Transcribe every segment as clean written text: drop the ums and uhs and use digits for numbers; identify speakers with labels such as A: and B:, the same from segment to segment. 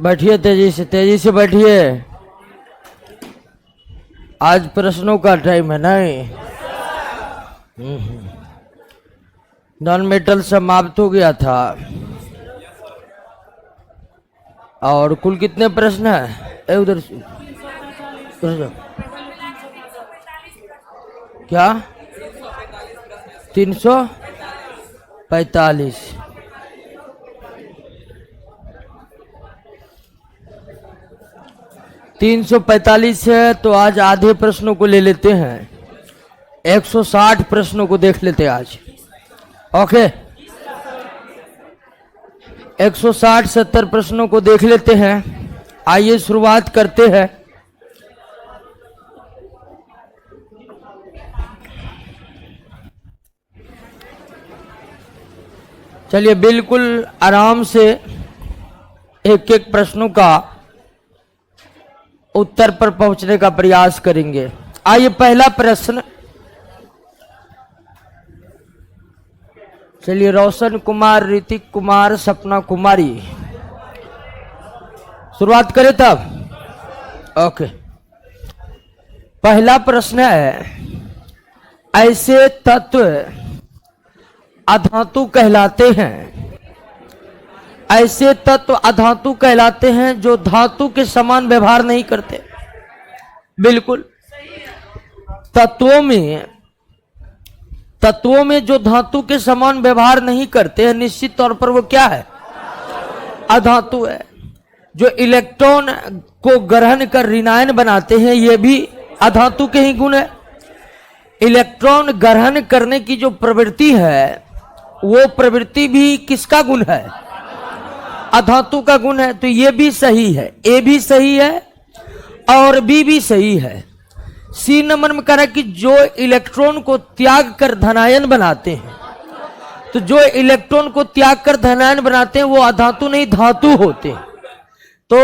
A: बैठिए, तेजी से बैठिए। आज प्रश्नों का टाइम है नहीं। नॉन मेटल समाप्त हो गया था। और कुल कितने प्रश्न है उधर क्या? 345। 345 है तो आज आधे प्रश्नों को ले लेते हैं। 160 प्रश्नों को देख लेते हैं आज। ओके, 160-70 प्रश्नों को देख लेते हैं। आइए शुरुआत करते हैं। चलिए बिल्कुल आराम से एक एक प्रश्नों का उत्तर पर पहुंचने का प्रयास करेंगे। आइए पहला प्रश्न। चलिए, रोशन कुमार, ऋतिक कुमार, सपना कुमारी, शुरुआत करें तब। ओके, पहला प्रश्न है, ऐसे तत्व अधातु कहलाते हैं, ऐसे तत्व अधातु कहलाते हैं जो धातु के समान व्यवहार नहीं करते। बिल्कुल, तत्वों में जो धातु के समान व्यवहार नहीं करते हैं, निश्चित तौर पर वो क्या है? अधातु है। जो इलेक्ट्रॉन को ग्रहण कर ऋणायन बनाते हैं, ये भी अधातु के ही गुण है। इलेक्ट्रॉन ग्रहण करने की जो प्रवृत्ति है, वो प्रवृत्ति भी किसका गुण है? अधातु का गुण है। तो ये भी सही है, ए भी सही है और बी भी सही है। सी नंबर में कह रहा है कि जो इलेक्ट्रॉन को त्याग कर धनायन बनाते हैं, तो जो इलेक्ट्रॉन को त्याग कर धनायन बनाते हैं वो अधातु नहीं धातु होते हैं। तो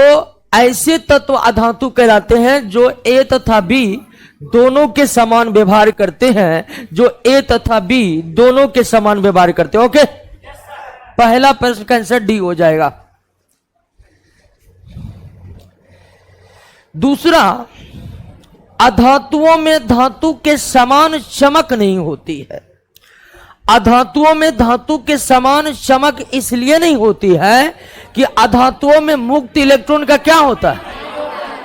A: ऐसे तत्व अधातु कहलाते हैं जो ए तथा बी दोनों के समान व्यवहार करते हैं, जो ए तथा बी दोनों के समान व्यवहार करते हैं। ओके, पहला प्रश्न का आंसर डी हो जाएगा। दूसरा, अधातुओं में धातु के समान चमक नहीं होती है। अधातुओं में धातु के समान चमक इसलिए नहीं होती है कि अधातुओं में मुक्त इलेक्ट्रॉन का क्या होता है?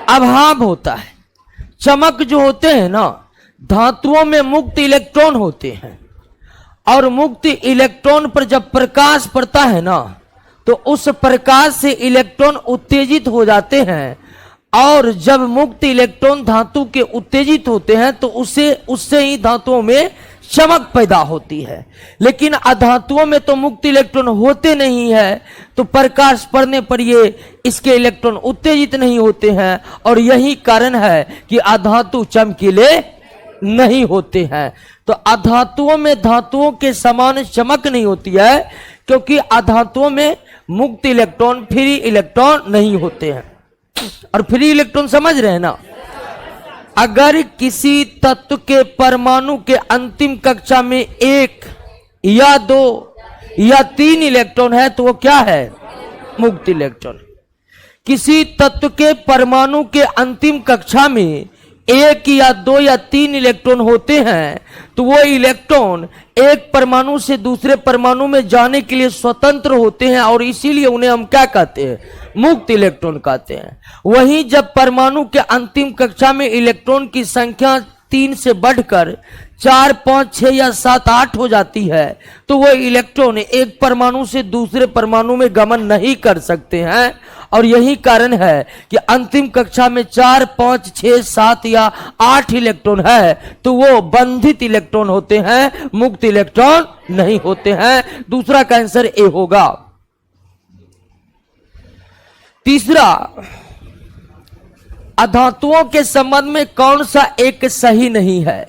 A: अभाव होता है। चमक जो होते हैं ना, धातुओं में मुक्त इलेक्ट्रॉन होते हैं, और मुक्त इलेक्ट्रॉन पर जब प्रकाश पड़ता है ना, तो उस प्रकाश से इलेक्ट्रॉन उत्तेजित हो जाते हैं, और जब मुक्त इलेक्ट्रॉन धातु के उत्तेजित होते हैं तो उससे ही धातुओं में चमक पैदा होती है। लेकिन अधातुओं में तो मुक्त इलेक्ट्रॉन होते नहीं है, तो प्रकाश पड़ने पर ये इसके इलेक्ट्रॉन उत्तेजित नहीं होते हैं, और यही कारण है कि अधातु चमकीले नहीं होते हैं। तो अधातुओं में धातुओं के समान चमक नहीं होती है, क्योंकि अधातुओं में मुक्त इलेक्ट्रॉन, फ्री इलेक्ट्रॉन नहीं होते हैं। और फ्री इलेक्ट्रॉन समझ रहे हैं ना? अगर किसी तत्व के परमाणु के अंतिम कक्षा में 1 या 2 या 3 इलेक्ट्रॉन है तो वो क्या है? मुक्त इलेक्ट्रॉन। किसी तत्व के परमाणु के अंतिम कक्षा में 1 या 2 या 3 इलेक्ट्रॉन होते हैं तो वो इलेक्ट्रॉन एक परमाणु से दूसरे परमाणु में जाने के लिए स्वतंत्र होते हैं, और इसीलिए उन्हें हम क्या कहते हैं? मुक्त इलेक्ट्रॉन कहते हैं। वहीं जब परमाणु के अंतिम कक्षा में इलेक्ट्रॉन की संख्या 3 से बढ़कर 4, 5, 6 या 7, 8 हो जाती है, तो वो इलेक्ट्रॉन एक परमाणु से दूसरे परमाणु में गमन नहीं कर सकते हैं। और यही कारण है कि अंतिम कक्षा में 4, 5, 6, 7 या 8 इलेक्ट्रॉन है तो वो बंधित इलेक्ट्रॉन होते हैं, मुक्त इलेक्ट्रॉन नहीं होते हैं। दूसरा का आंसर ए होगा। तीसरा, अधातुओं के संबंध में कौन सा एक सही नहीं है?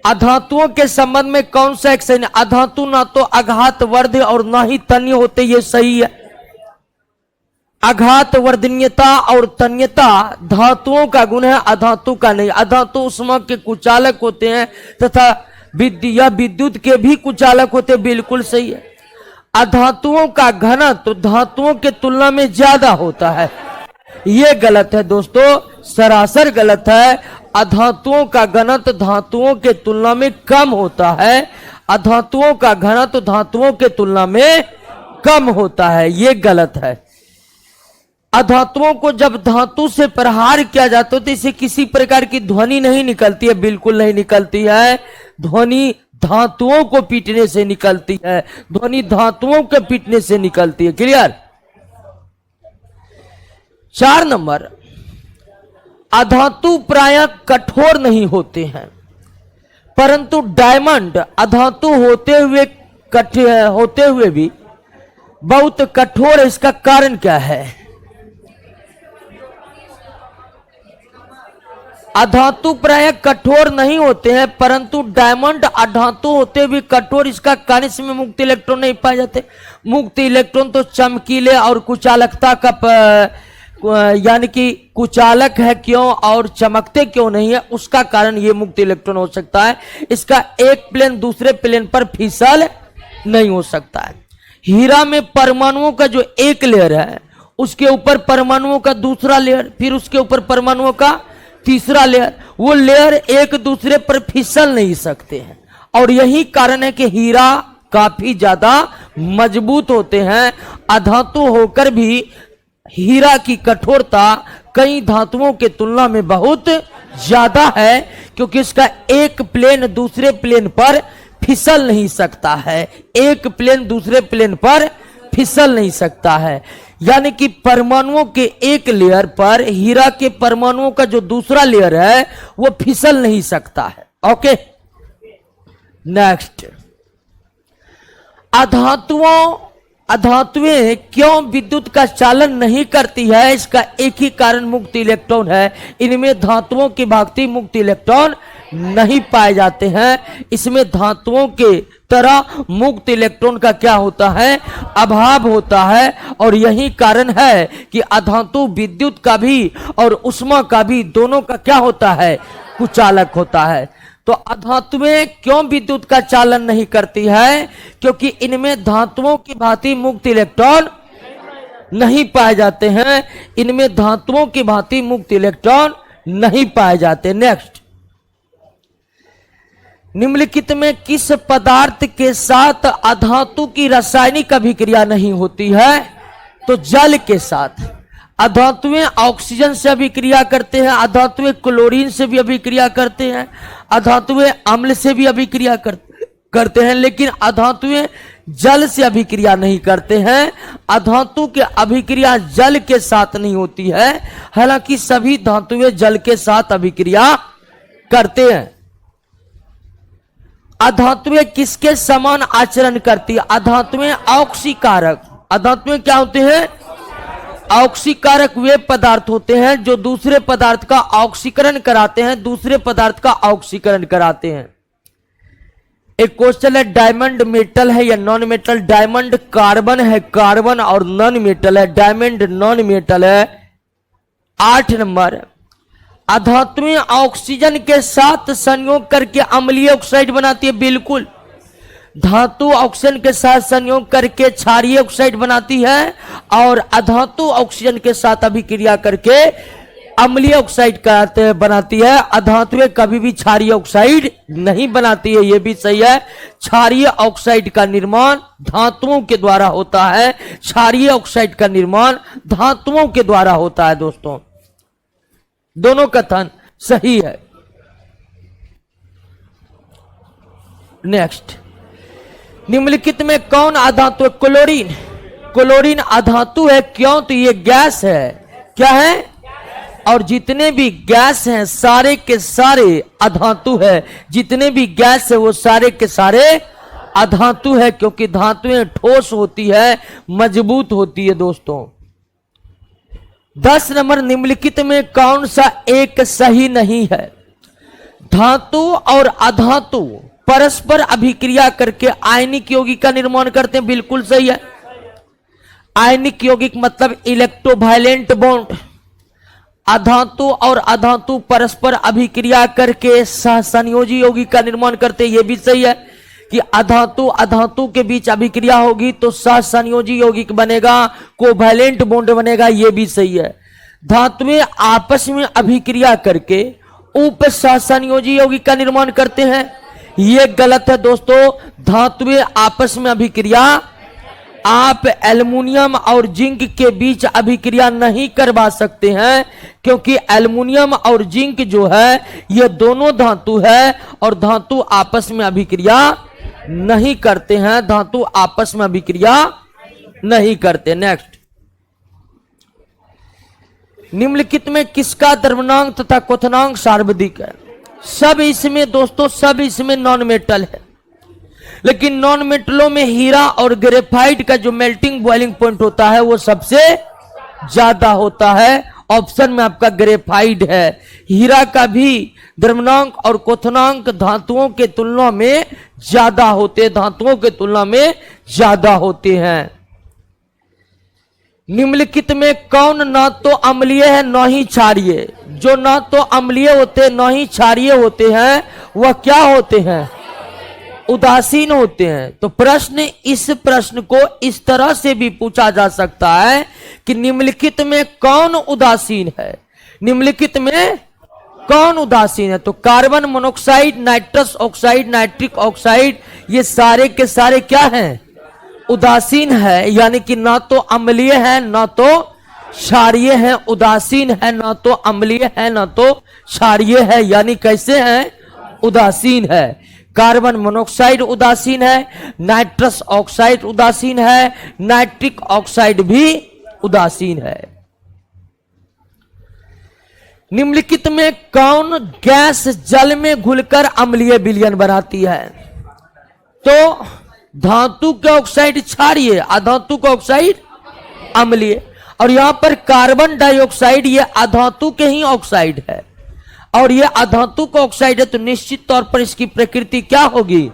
A: अधातुओं के संबंध में कौन सा एक सही नहीं? अधातु ना तो आघात वर्ध्य और ना ही तन्य होते, ये सही है। आघात वर्धनीयता और तन्यता धातुओं का गुण है, अधातु का नहीं। अधातु उष्मा के कुचालक होते हैं तथा विद्युत के भी कुचालक होते, बिल्कुल सही है। अधातुओं का घनत्व धातुओं के तुलना में ज्यादा होता है। ये गलत है दोस्तों, सरासर गलत है। अधातुओं का घनत्व धातुओं के तुलना में कम होता है। अधातुओं का घनत्व धातुओं के तुलना में कम होता है, ये गलत है। अधातुओं को जब धातु से प्रहार किया जाता है तो इसे किसी प्रकार की ध्वनि नहीं निकलती है, बिल्कुल नहीं निकलती है। ध्वनि धातुओं को पीटने से निकलती है, ध्वनि धातुओं के पीटने से निकलती है। क्लियर? 4 नंबर, अधातु प्रायः कठोर नहीं होते हैं, परंतु डायमंड अधातु होते हुए भी बहुत कठोर है। इसका कारण क्या है? अधातु प्रायः कठोर नहीं होते हैं, परंतु डायमंड अधातु होते भी कठोर। इसका कारण इसमें मुक्त इलेक्ट्रॉन नहीं पाए जाते। मुक्त इलेक्ट्रॉन तो चमकीले और कुचालकता का यानी कि कुचालक है क्यों और चमकते क्यों नहीं है, उसका कारण ये मुक्त इलेक्ट्रॉन हो सकता है। इसका एक प्लेन दूसरे प्लेन पर फिसल नहीं हो सकता है। हीरा में परमाणुओं का जो एक लेयर है, उसके ऊपर परमाणुओं का दूसरा लेयर, फिर उसके ऊपर परमाणुओं का तीसरा लेयर, वो लेयर एक दूसरे पर फिसल नहीं सकते हैं। और यही कारण है कि हीरा काफी ज्यादा मजबूत होते हैं। अधातु होकर भी हीरा की कठोरता कई धातुओं के तुलना में बहुत ज्यादा है, क्योंकि इसका एक प्लेन दूसरे प्लेन पर फिसल नहीं सकता है। एक प्लेन दूसरे प्लेन पर फिसल नहीं सकता है, यानी कि परमाणुओं के एक लेयर पर हीरा के परमाणुओं का जो दूसरा लेयर है वो फिसल नहीं सकता है। ओके, नेक्स्ट, अधातुएं क्यों विद्युत का चालन नहीं करती है? इसका एक ही कारण मुक्त इलेक्ट्रॉन है। इनमें धातुओं की भांति मुक्त इलेक्ट्रॉन नहीं पाए जाते हैं। इसमें धातुओं के तरह मुक्त इलेक्ट्रॉन का क्या होता है? अभाव होता है। और यही कारण है कि अधातु विद्युत का भी और उष्मा का भी दोनों का क्या होता है? कुचालक होता है। तो अधातुएं क्यों विद्युत का चालन नहीं करती है? क्योंकि इनमें धातुओं की भांति मुक्त इलेक्ट्रॉन नहीं पाए जाते हैं। इनमें धातुओं की भांति मुक्त इलेक्ट्रॉन नहीं पाए जाते। नेक्स्ट, निम्नलिखित में किस पदार्थ के साथ अधातु की रासायनिक अभिक्रिया नहीं होती है? तो जल के साथ। अधातुएं ऑक्सीजन से अभिक्रिया करते हैं, अधातुएं क्लोरीन से भी अभिक्रिया करते हैं, अधातुएं अम्ल से भी अभिक्रिया करते हैं, लेकिन अधातुएं जल से अभिक्रिया नहीं करते हैं। अधातु की अभिक्रिया जल के साथ नहीं होती है, हालांकि सभी धातुएं जल के साथ अभिक्रिया करते हैं। अधातुएं किसके समान आचरण करती है? अधातुएं ऑक्सीकारक। अधातुएं क्या होते हैं? ऑक्सीकारक वे पदार्थ होते हैं जो दूसरे पदार्थ का ऑक्सीकरण कराते हैं, दूसरे पदार्थ का ऑक्सीकरण कराते हैं। एक क्वेश्चन है, डायमंड मेटल है या नॉन मेटल? डायमंड कार्बन है, कार्बन और नॉन मेटल है, डायमंड नॉन मेटल है। 8 नंबर, अधातुएं ऑक्सीजन के साथ संयोग करके अम्लीय ऑक्साइड बनाती है। बिल्कुल, धातु ऑक्सीजन के साथ संयोग करके क्षारीय ऑक्साइड बनाती है और अधातु ऑक्सीजन के साथ अभिक्रिया करके अम्लीय ऑक्साइड बनाती है। अधातुएं कभी भी क्षारीय ऑक्साइड नहीं बनाती है, यह भी सही है। क्षारीय ऑक्साइड का निर्माण धातुओं के द्वारा होता है। क्षारीय ऑक्साइड का निर्माण धातुओं के द्वारा होता है। दोस्तों, दोनों कथन सही है। नेक्स्ट, निम्नलिखित में कौन अधातु? क्लोरीन। क्लोरीन अधातु है, क्यों? तो ये गैस है। क्या है? और जितने भी गैस हैं सारे के सारे अधातु है। जितने भी गैस है वो सारे के सारे अधातु है, क्योंकि धातुएं ठोस होती है, मजबूत होती है। दोस्तों, 10 नंबर, निम्नलिखित में कौन सा एक सही नहीं है? धातु और अधातु परस्पर अभिक्रिया करके आयनिक यौगिक का निर्माण करते हैं। बिल्कुल सही है। आयनिक यौगिक मतलब इलेक्ट्रोवायलेंट बॉन्ड। अधातु और अधातु परस्पर अभिक्रिया करके संयोजी यौगिक का निर्माण करते हैं, यह भी सही है। कि अधातु अधातु के बीच अभिक्रिया होगी तो सहसंयोजी यौगिक बनेगा, कोवैलेंट बॉन्ड बनेगा, ये भी सही है। धातुएं आपस में अभिक्रिया करके उप सहसंयोजी यौगिक का निर्माण करते हैं, ये गलत है दोस्तों। धातुएं आपस में अभिक्रिया, आप एल्युमिनियम और जिंक के बीच अभिक्रिया नहीं करवा सकते हैं, क्योंकि एल्युमिनियम और जिंक जो है ये दोनों धातु है और धातु आपस में अभिक्रिया नहीं करते हैं, धातु आपस में अभिक्रिया नहीं करते। नेक्स्ट, निम्नलिखित में किसका द्रव्यनांक तथा क्वथनांक सार्वधिक है? सब इसमें दोस्तों, सब इसमें नॉन मेटल है, लेकिन नॉन मेटलों में हीरा और ग्रेफाइट का जो मेल्टिंग बॉइलिंग पॉइंट होता है वो सबसे ज्यादा होता है। ऑप्शन में आपका ग्रेफाइट है। हीरा का भी द्रव्यनांक और क्वथनांक धातुओं के तुलना में ज्यादा होते, धातुओं के तुलना में ज्यादा होते हैं। निम्नलिखित में कौन ना तो अम्लीय है न ही क्षारीय? जो ना तो अम्लीय होते न ही क्षारीय होते हैं वह क्या होते हैं? उदासीन होते हैं। तो इस प्रश्न को इस तरह से भी पूछा जा सकता है कि निम्नलिखित में कौन उदासीन है? निम्नलिखित में कौन उदासीन है? तो carbon monoxide, nitrous oxide, nitric oxide, ये सारे के सारे क्या हैं? उदासीन है, यानी कि ना तो अम्लीय है ना तो क्षारीय है। उदासीन है, ना तो अम्लीय है ना तो क्षारीय है, यानी कैसे है? उदासीन है। कार्बन मोनोऑक्साइड उदासीन है, नाइट्रस ऑक्साइड उदासीन है, नाइट्रिक ऑक्साइड भी उदासीन है। निम्नलिखित में कौन गैस जल में घुलकर अम्लीय विलयन बनाती है? तो धातु का ऑक्साइड क्षारीय, अधातु का ऑक्साइड अम्लीय, और यहां पर कार्बन डाइऑक्साइड ये अधातु के ही ऑक्साइड है और ये अधातु का ऑक्साइड है, तो निश्चित तौर पर इसकी प्रकृति क्या होगी?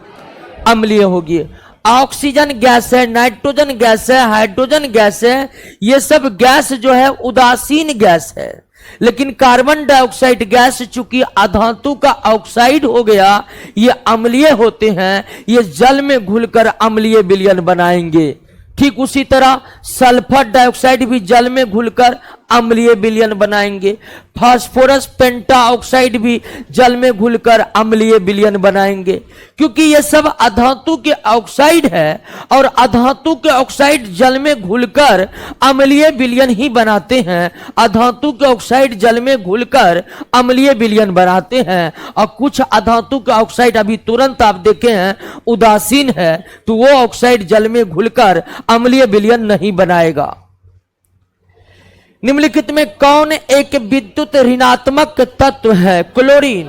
A: अम्लीय होगी। ऑक्सीजन गैस है, नाइट्रोजन गैस है, हाइड्रोजन गैस है, ये सब गैस जो है उदासीन गैस है। लेकिन कार्बन डाइऑक्साइड गैस चूंकि अधातु का ऑक्साइड हो गया, ये अम्लीय होते हैं, ये जल में घुलकर अम्लीय विलयन बनाएंगे। ठीक उसी तरह सल्फर डाइऑक्साइड भी जल में घुलकर अम्लीय विलयन बनाएंगे। फास्फोरस पेंटाऑक्साइड भी जल में घुलकर अम्लीय विलयन बनाएंगे, क्योंकि ये सब अधातु के ऑक्साइड है और अधातु के ऑक्साइड जल में घुलकर अम्लीय विलयन ही बनाते हैं। अधातु के ऑक्साइड जल में घुलकर अम्लीय विलयन बनाते हैं, और कुछ अधातु के ऑक्साइड अभी तुरंत आप देखे हैं उदासीन है, तो वो ऑक्साइड जल में घुलकर अम्लीय विलयन नहीं बनाएगा। निम्नलिखित में कौन एक विद्युत ऋणात्मक तत्व है? क्लोरीन।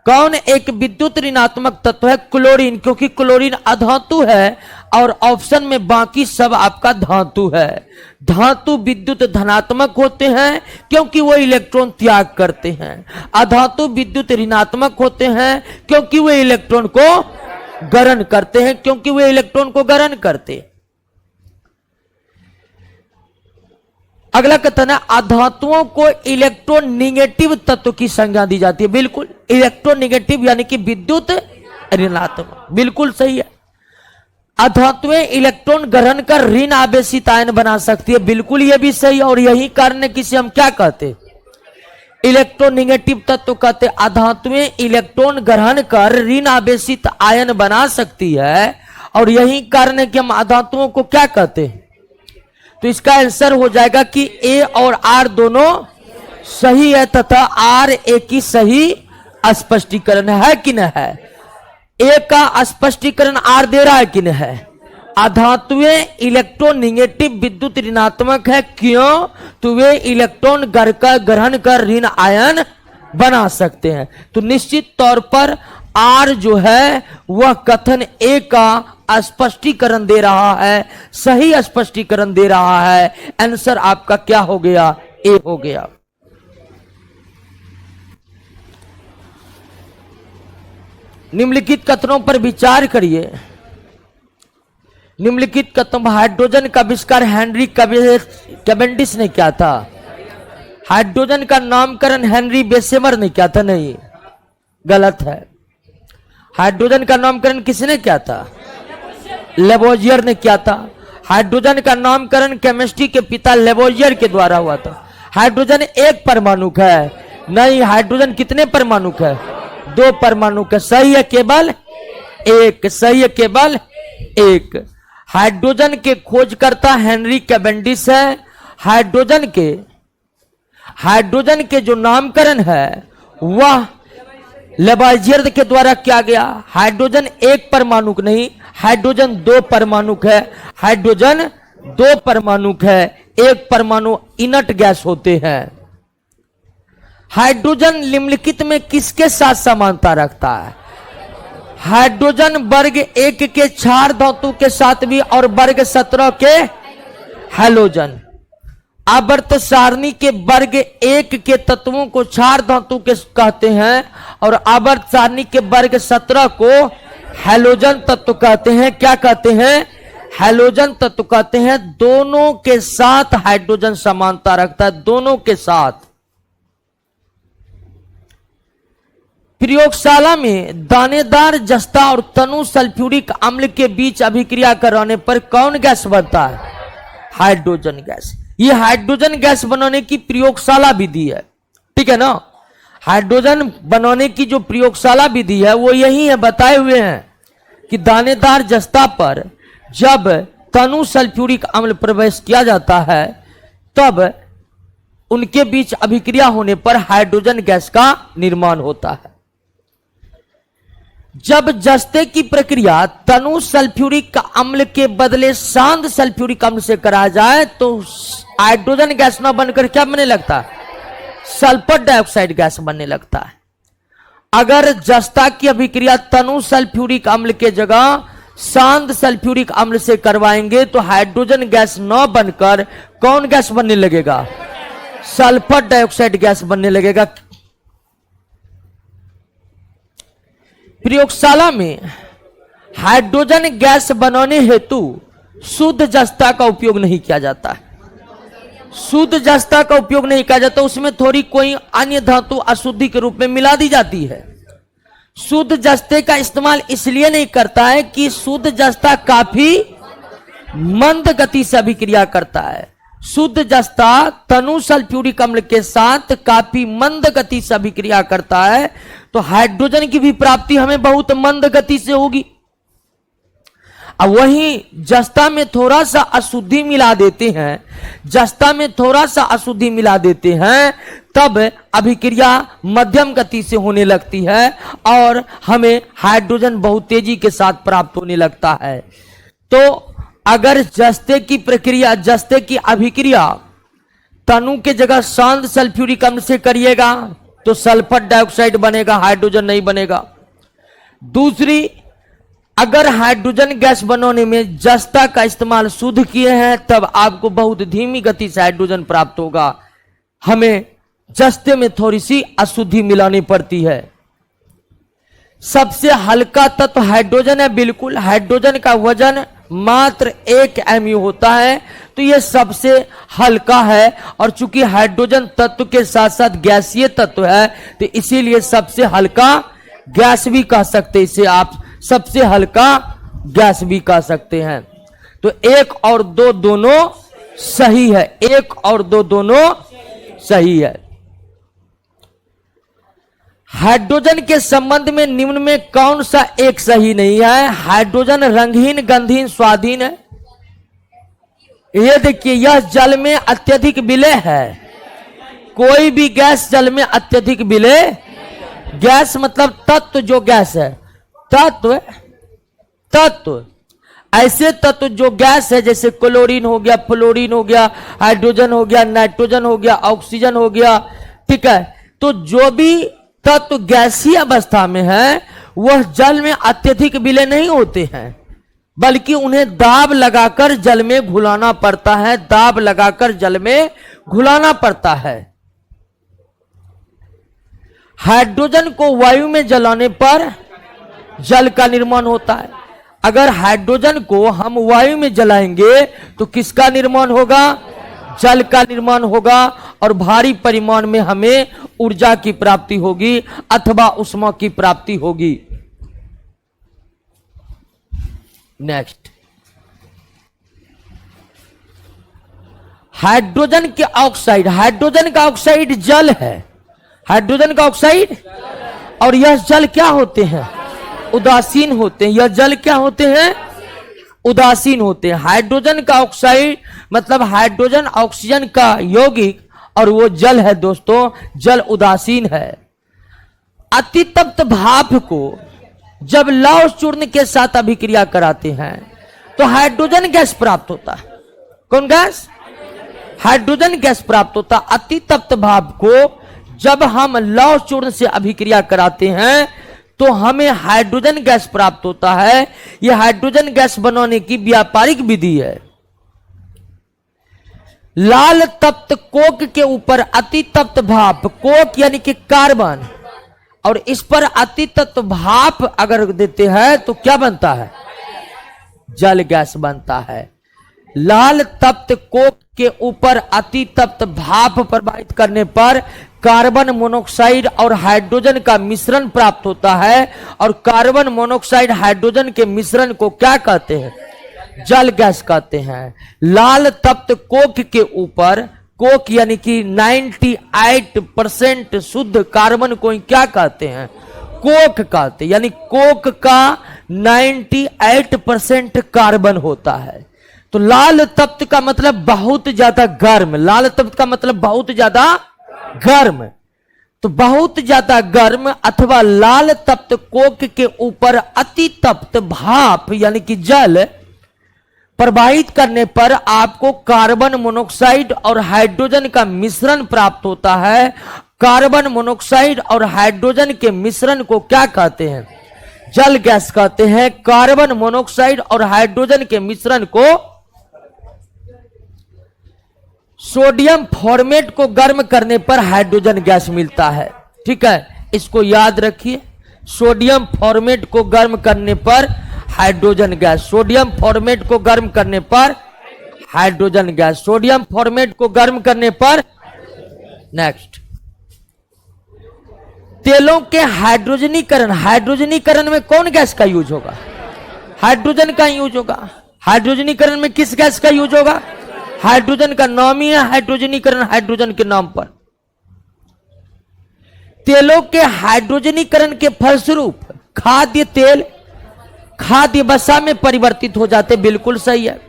A: कौन एक विद्युत ऋणात्मक तत्व है? क्लोरीन, क्योंकि क्लोरीन अधातु है और ऑप्शन में बाकी सब आपका धातु है। धातु विद्युत धनात्मक होते हैं क्योंकि वो इलेक्ट्रॉन त्याग करते हैं। अधातु विद्युत ऋणात्मक होते हैं क्योंकि वे इलेक्ट्रॉन को ग्रहण करते हैं, क्योंकि वे इलेक्ट्रॉन को ग्रहण करते हैं। अगला कथन है अधातुओं को इलेक्ट्रोनिगेटिव तत्व की संज्ञा दी जाती है। बिल्कुल, इलेक्ट्रोनिगेटिव यानी कि विद्युत ऋणात्मक, बिल्कुल सही है। अधातुएं इलेक्ट्रॉन ग्रहण कर ऋण आवेशित आयन बना सकती है, बिल्कुल ये भी सही है। और यही कारण है कि इसे हम क्या कहते? इलेक्ट्रोनिगेटिव तत्व कहते। अधातुएं इलेक्ट्रॉन ग्रहण कर ऋण आवेशित आयन बना सकती है, और यही कारण है कि हम अधातुओं को क्या कहते हैं? तो इसका आंसर हो जाएगा कि ए और आर दोनों सही है, तथा आर ए की सही स्पष्टीकरण है कि नहीं है? ए का स्पष्टीकरण आर दे रहा है कि नहीं है? अधातुएं इलेक्ट्रोनिगेटिव विद्युत ऋणात्मक है, क्यों? तो वे इलेक्ट्रॉन ग्रहण कर ऋण आयन बना सकते हैं। तो निश्चित तौर पर आर जो है वह कथन ए का स्पष्टीकरण दे रहा है, सही स्पष्टीकरण दे रहा है। आंसर आपका क्या हो गया? ए हो गया। निम्नलिखित कथनों पर विचार करिए। निम्नलिखित कथन, हाइड्रोजन का आविष्कार हेनरी कैवेंडिश ने किया था। हाइड्रोजन का नामकरण हेनरी बेसेमर ने किया था। नहीं, गलत है। हाइड्रोजन का नामकरण किसने किया था? लेवोजियर ने किया था। हाइड्रोजन का नामकरण केमिस्ट्री के पिता लेवोजियर के द्वारा हुआ था। हाइड्रोजन एक परमाणुक है? नहीं, हाइड्रोजन कितने परमाणुक है? 2 परमाणुक है। सही है केवल एक, सही है केवल एक। हाइड्रोजन के खोजकर्ता हेनरी कैवेंडिश है। हाइड्रोजन के जो नामकरण है वह लेवोजियर के द्वारा किया गया। हाइड्रोजन एक परमाणुक नहीं, हाइड्रोजन 2 परमाणुक है। हाइड्रोजन 2 परमाणुक है, एक परमाणु इनर्ट गैस होते हैं। हाइड्रोजन निम्नलिखित में किसके साथ समानता रखता है? हाइड्रोजन वर्ग 1 के क्षार धातु के साथ भी और वर्ग 17 के हैलोजन। आवर्त सारणी के वर्ग 1 के तत्वों को क्षार धातु के कहते हैं और आवर्त सारणी के वर्ग 17 को हैलोजन तत्व कहते हैं। क्या कहते हैं? हैलोजन तत्व कहते हैं। दोनों के साथ हाइड्रोजन समानता रखता है, दोनों के साथ। प्रयोगशाला में दानेदार जस्ता और तनु सल्फ्यूरिक अम्ल के बीच अभिक्रिया कराने पर कौन गैस बनता है? Hydrogen gas. ये हाइड्रोजन गैस बनाने की प्रयोगशाला विधि है, ठीक है ना। हाइड्रोजन बनाने की जो प्रयोगशाला विधि है वो यही है, बताए हुए हैं कि दानेदार जस्ता पर जब तनु सल्फ्यूरिक अम्ल प्रवेश किया जाता है तब उनके बीच अभिक्रिया होने पर हाइड्रोजन गैस का निर्माण होता है। जब जस्ते की प्रक्रिया तनु सल्फ्यूरिक अम्ल के बदले शांत सल्फ्यूरिक अम्ल से कराया जाए तो हाइड्रोजन गैस न बनकर क्या बनने लगता है? सल्फर डाइऑक्साइड गैस बनने लगता है। अगर जस्ता की अभिक्रिया तनु सल्फ्यूरिक अम्ल के जगह शांत सल्फ्यूरिक अम्ल से करवाएंगे तो हाइड्रोजन गैस न बनकर कौन गैस बनने लगेगा? सल्फर डाइऑक्साइड गैस बनने लगेगा। प्रयोगशाला में हाइड्रोजन गैस बनाने हेतु शुद्ध जस्ता का उपयोग नहीं किया जाता है। शुद्ध जस्ता का उपयोग नहीं किया जाता, उसमें थोड़ी कोई अन्य धातु अशुद्धि के रूप में मिला दी जाती है। शुद्ध जस्ते का इस्तेमाल इसलिए नहीं करता है कि शुद्ध जस्ता काफी मंद गति से अभिक्रिया करता है। शुद्ध जस्ता तनु सल्फ्यूरिक अम्ल के साथ काफी मंद गति से अभिक्रिया करता है, तो हाइड्रोजन की भी प्राप्ति हमें बहुत मंद गति से होगी। अब वहीं जस्ता में थोड़ा सा अशुद्धि मिला देते हैं, जस्ता में थोड़ा सा अशुद्धि मिला देते हैं, तब अभिक्रिया मध्यम गति से होने लगती है और हमें हाइड्रोजन बहुत तेजी के साथ प्राप्त होने लगता है। तो अगर जस्ते की प्रक्रिया, जस्ते की अभिक्रिया तनु के जगह शांत सल्फ्यूरिक अम्ल से करिएगा तो सल्फर डाइऑक्साइड बनेगा, हाइड्रोजन नहीं बनेगा। दूसरी, अगर हाइड्रोजन गैस बनाने में जस्ता का इस्तेमाल शुद्ध किए हैं तब आपको बहुत धीमी गति से हाइड्रोजन प्राप्त होगा। हमें जस्ते में थोड़ी सी अशुद्धि मिलानी पड़ती है। सबसे हल्का तत्व हाइड्रोजन है, बिल्कुल। हाइड्रोजन का वजन मात्र 1 mu होता है, तो यह सबसे हल्का है। और चूंकि हाइड्रोजन तत्व के साथ साथ गैसीय तत्व है तो इसीलिए सबसे हल्का गैस भी कह सकते हैं, इसे आप सबसे हल्का गैस भी कह सकते हैं। तो 1 और 2 दोनों सही है, 1 और 2 दोनों सही है। हाइड्रोजन के संबंध में निम्न में कौन सा एक सही नहीं है? हाइड्रोजन रंगहीन, गंधहीन, स्वादहीन है। ये देखिए, यह जल में अत्यधिक विलेय है। कोई भी गैस जल में अत्यधिक विलेय, गैस मतलब तत्व, जो गैस है तत्व ऐसे तत्व जो गैस है, जैसे क्लोरीन हो गया, फ्लोरीन हो गया, हाइड्रोजन हो गया, नाइट्रोजन हो गया, ऑक्सीजन हो गया, ठीक है। तो जो भी तत्व गैसीय अवस्था में है वह जल में अत्यधिक विलेय नहीं होते हैं, बल्कि उन्हें दाब लगाकर जल में घुलाना पड़ता है, दाब लगाकर जल में घुलाना पड़ता है। हाइड्रोजन को वायु में जलाने पर जल का निर्माण होता है। अगर हाइड्रोजन को हम वायु में जलाएंगे तो किसका निर्माण होगा? जल का निर्माण होगा और भारी परिमाण में हमें ऊर्जा की प्राप्ति होगी अथवा ऊष्मा की प्राप्ति होगी। नेक्स्ट, हाइड्रोजन के ऑक्साइड, हाइड्रोजन का ऑक्साइड जल है, हाइड्रोजन का ऑक्साइड, और यह जल क्या होते हैं? उदासीन होते हैं। यह जल क्या होते हैं? उदासीन होते हैं। हाइड्रोजन का ऑक्साइड मतलब हाइड्रोजन ऑक्सीजन का यौगिक और वो जल है दोस्तों, जल उदासीन है। अतितप्त भाप को जब लौह चूर्ण के साथ अभिक्रिया कराते हैं तो हाइड्रोजन गैस प्राप्त होता है। कौन गैस? हाइड्रोजन गैस प्राप्त होता। अतितप्त भाप को जब हम लौह चूर्ण से अभिक्रिया कराते हैं तो हमें हाइड्रोजन गैस प्राप्त होता है। यह हाइड्रोजन गैस बनाने की व्यापारिक विधि है। लाल तप्त कोक के ऊपर अतितप्त भाप, कोक यानी कि कार्बन, और इस पर अतितप्त भाप अगर देते हैं तो क्या बनता है? जल गैस बनता है। लाल तप्त कोक के ऊपर अतितप्त भाप प्रवाहित करने पर कार्बन मोनोऑक्साइड और हाइड्रोजन का मिश्रण प्राप्त होता है, और कार्बन मोनोऑक्साइड हाइड्रोजन के मिश्रण को क्या कहते हैं? जल गैस कहते हैं। लाल तप्त कोक के ऊपर, कोक यानी कि 98% शुद्ध कार्बन को क्या कहते हैं? कोक कहते हैं। यानी कोक का 98% कार्बन होता है। तो लाल तप्त का मतलब बहुत ज्यादा गर्म, लाल तप्त का मतलब बहुत ज्यादा गर्म। तो बहुत ज्यादा गर्म अथवा लाल तप्त कोक के ऊपर अति तप्त भाप यानी कि जल प्रवाहित करने पर आपको कार्बन मोनोऑक्साइड और हाइड्रोजन का मिश्रण प्राप्त होता है। कार्बन मोनोऑक्साइड और हाइड्रोजन के मिश्रण को क्या कहते हैं? जल गैस कहते हैं। कार्बन मोनोऑक्साइड और हाइड्रोजन के मिश्रण को सोडियम फॉर्मेट को गर्म करने पर हाइड्रोजन गैस मिलता है। ठीक है, इसको याद रखिए। सोडियम फॉर्मेट को गर्म करने पर हाइड्रोजन गैस, सोडियम फॉर्मेट को गर्म करने पर हाइड्रोजन गैस, सोडियम फॉर्मेट को गर्म करने पर। नेक्स्ट, तेलों के हाइड्रोजनीकरण, हाइड्रोजनीकरण में कौन गैस का यूज होगा? हाइड्रोजन का यूज होगा। हाइड्रोजनीकरण में किस गैस का यूज होगा? हाइड्रोजन का। नाम ही है हाइड्रोजनीकरण, हाइड्रोजन के नाम पर। तेलों के हाइड्रोजनीकरण के फलस्वरूप खाद्य तेल खाद्य वसा में परिवर्तित हो जाते, बिल्कुल सही है।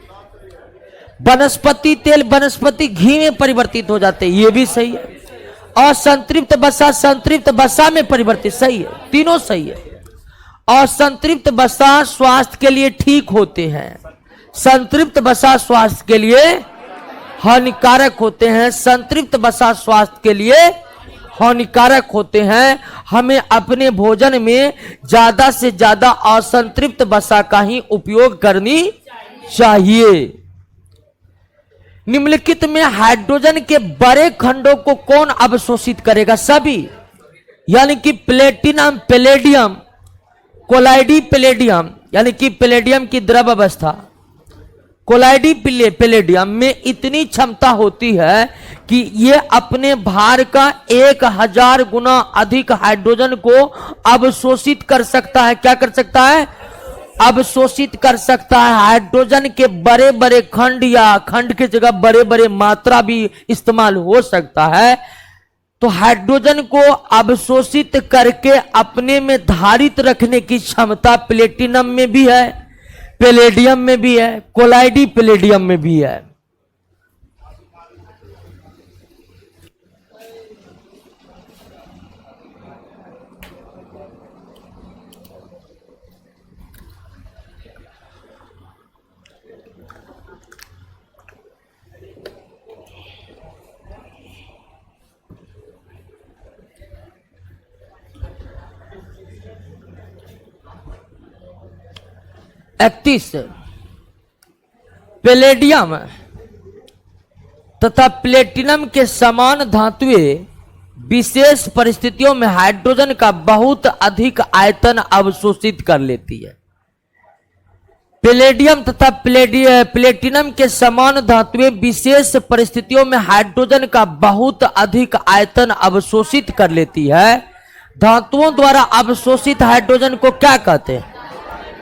A: वनस्पति तेल वनस्पति घी में परिवर्तित हो जाते, ये भी सही है। और संतृप्त वसा संतृप्त वसा में परिवर्तित, सही है, तीनों सही है। और संतृप्त वसा स्वास्थ्य के लिए ठीक होते हैं, संतृप्त वसा स्वास्थ्य के लिए हानिकारक होते हैं, संतृप्त वसा स्वास्थ्य के लिए हानिकारक होते हैं। हमें अपने भोजन में ज्यादा से ज्यादा असंतृप्त वसा का ही उपयोग करनी चाहिए। निम्नलिखित में हाइड्रोजन के बड़े खंडों को कौन अवशोषित करेगा? सभी, यानी कि प्लेटिनम, पैलेडियम, कोलाइडी पैलेडियम यानी कि पैलेडियम की द्रव अवस्था, कोलाइडी पैलेडियम में इतनी क्षमता होती है कि ये अपने भार का 1000 गुना अधिक हाइड्रोजन को अवशोषित कर सकता है। क्या कर सकता है? अवशोषित कर सकता है। हाइड्रोजन के बड़े बड़े खंड या खंड की जगह बड़े बड़े मात्रा भी इस्तेमाल हो सकता है। तो हाइड्रोजन को अवशोषित करके अपने में धारित रखने की क्षमता प्लेटिनम में भी है, पैलेडियम में भी है, कोलाइडी पैलेडियम में भी है। पैलेडियम तथा प्लेटिनम के समान धातुएं विशेष परिस्थितियों में हाइड्रोजन का बहुत अधिक आयतन अवशोषित कर लेती है। पैलेडियम तथा प्लेटिनम के समान धातुएं विशेष परिस्थितियों में हाइड्रोजन का बहुत अधिक आयतन अवशोषित कर लेती है। धातुओं द्वारा अवशोषित हाइड्रोजन को क्या कहते हैं?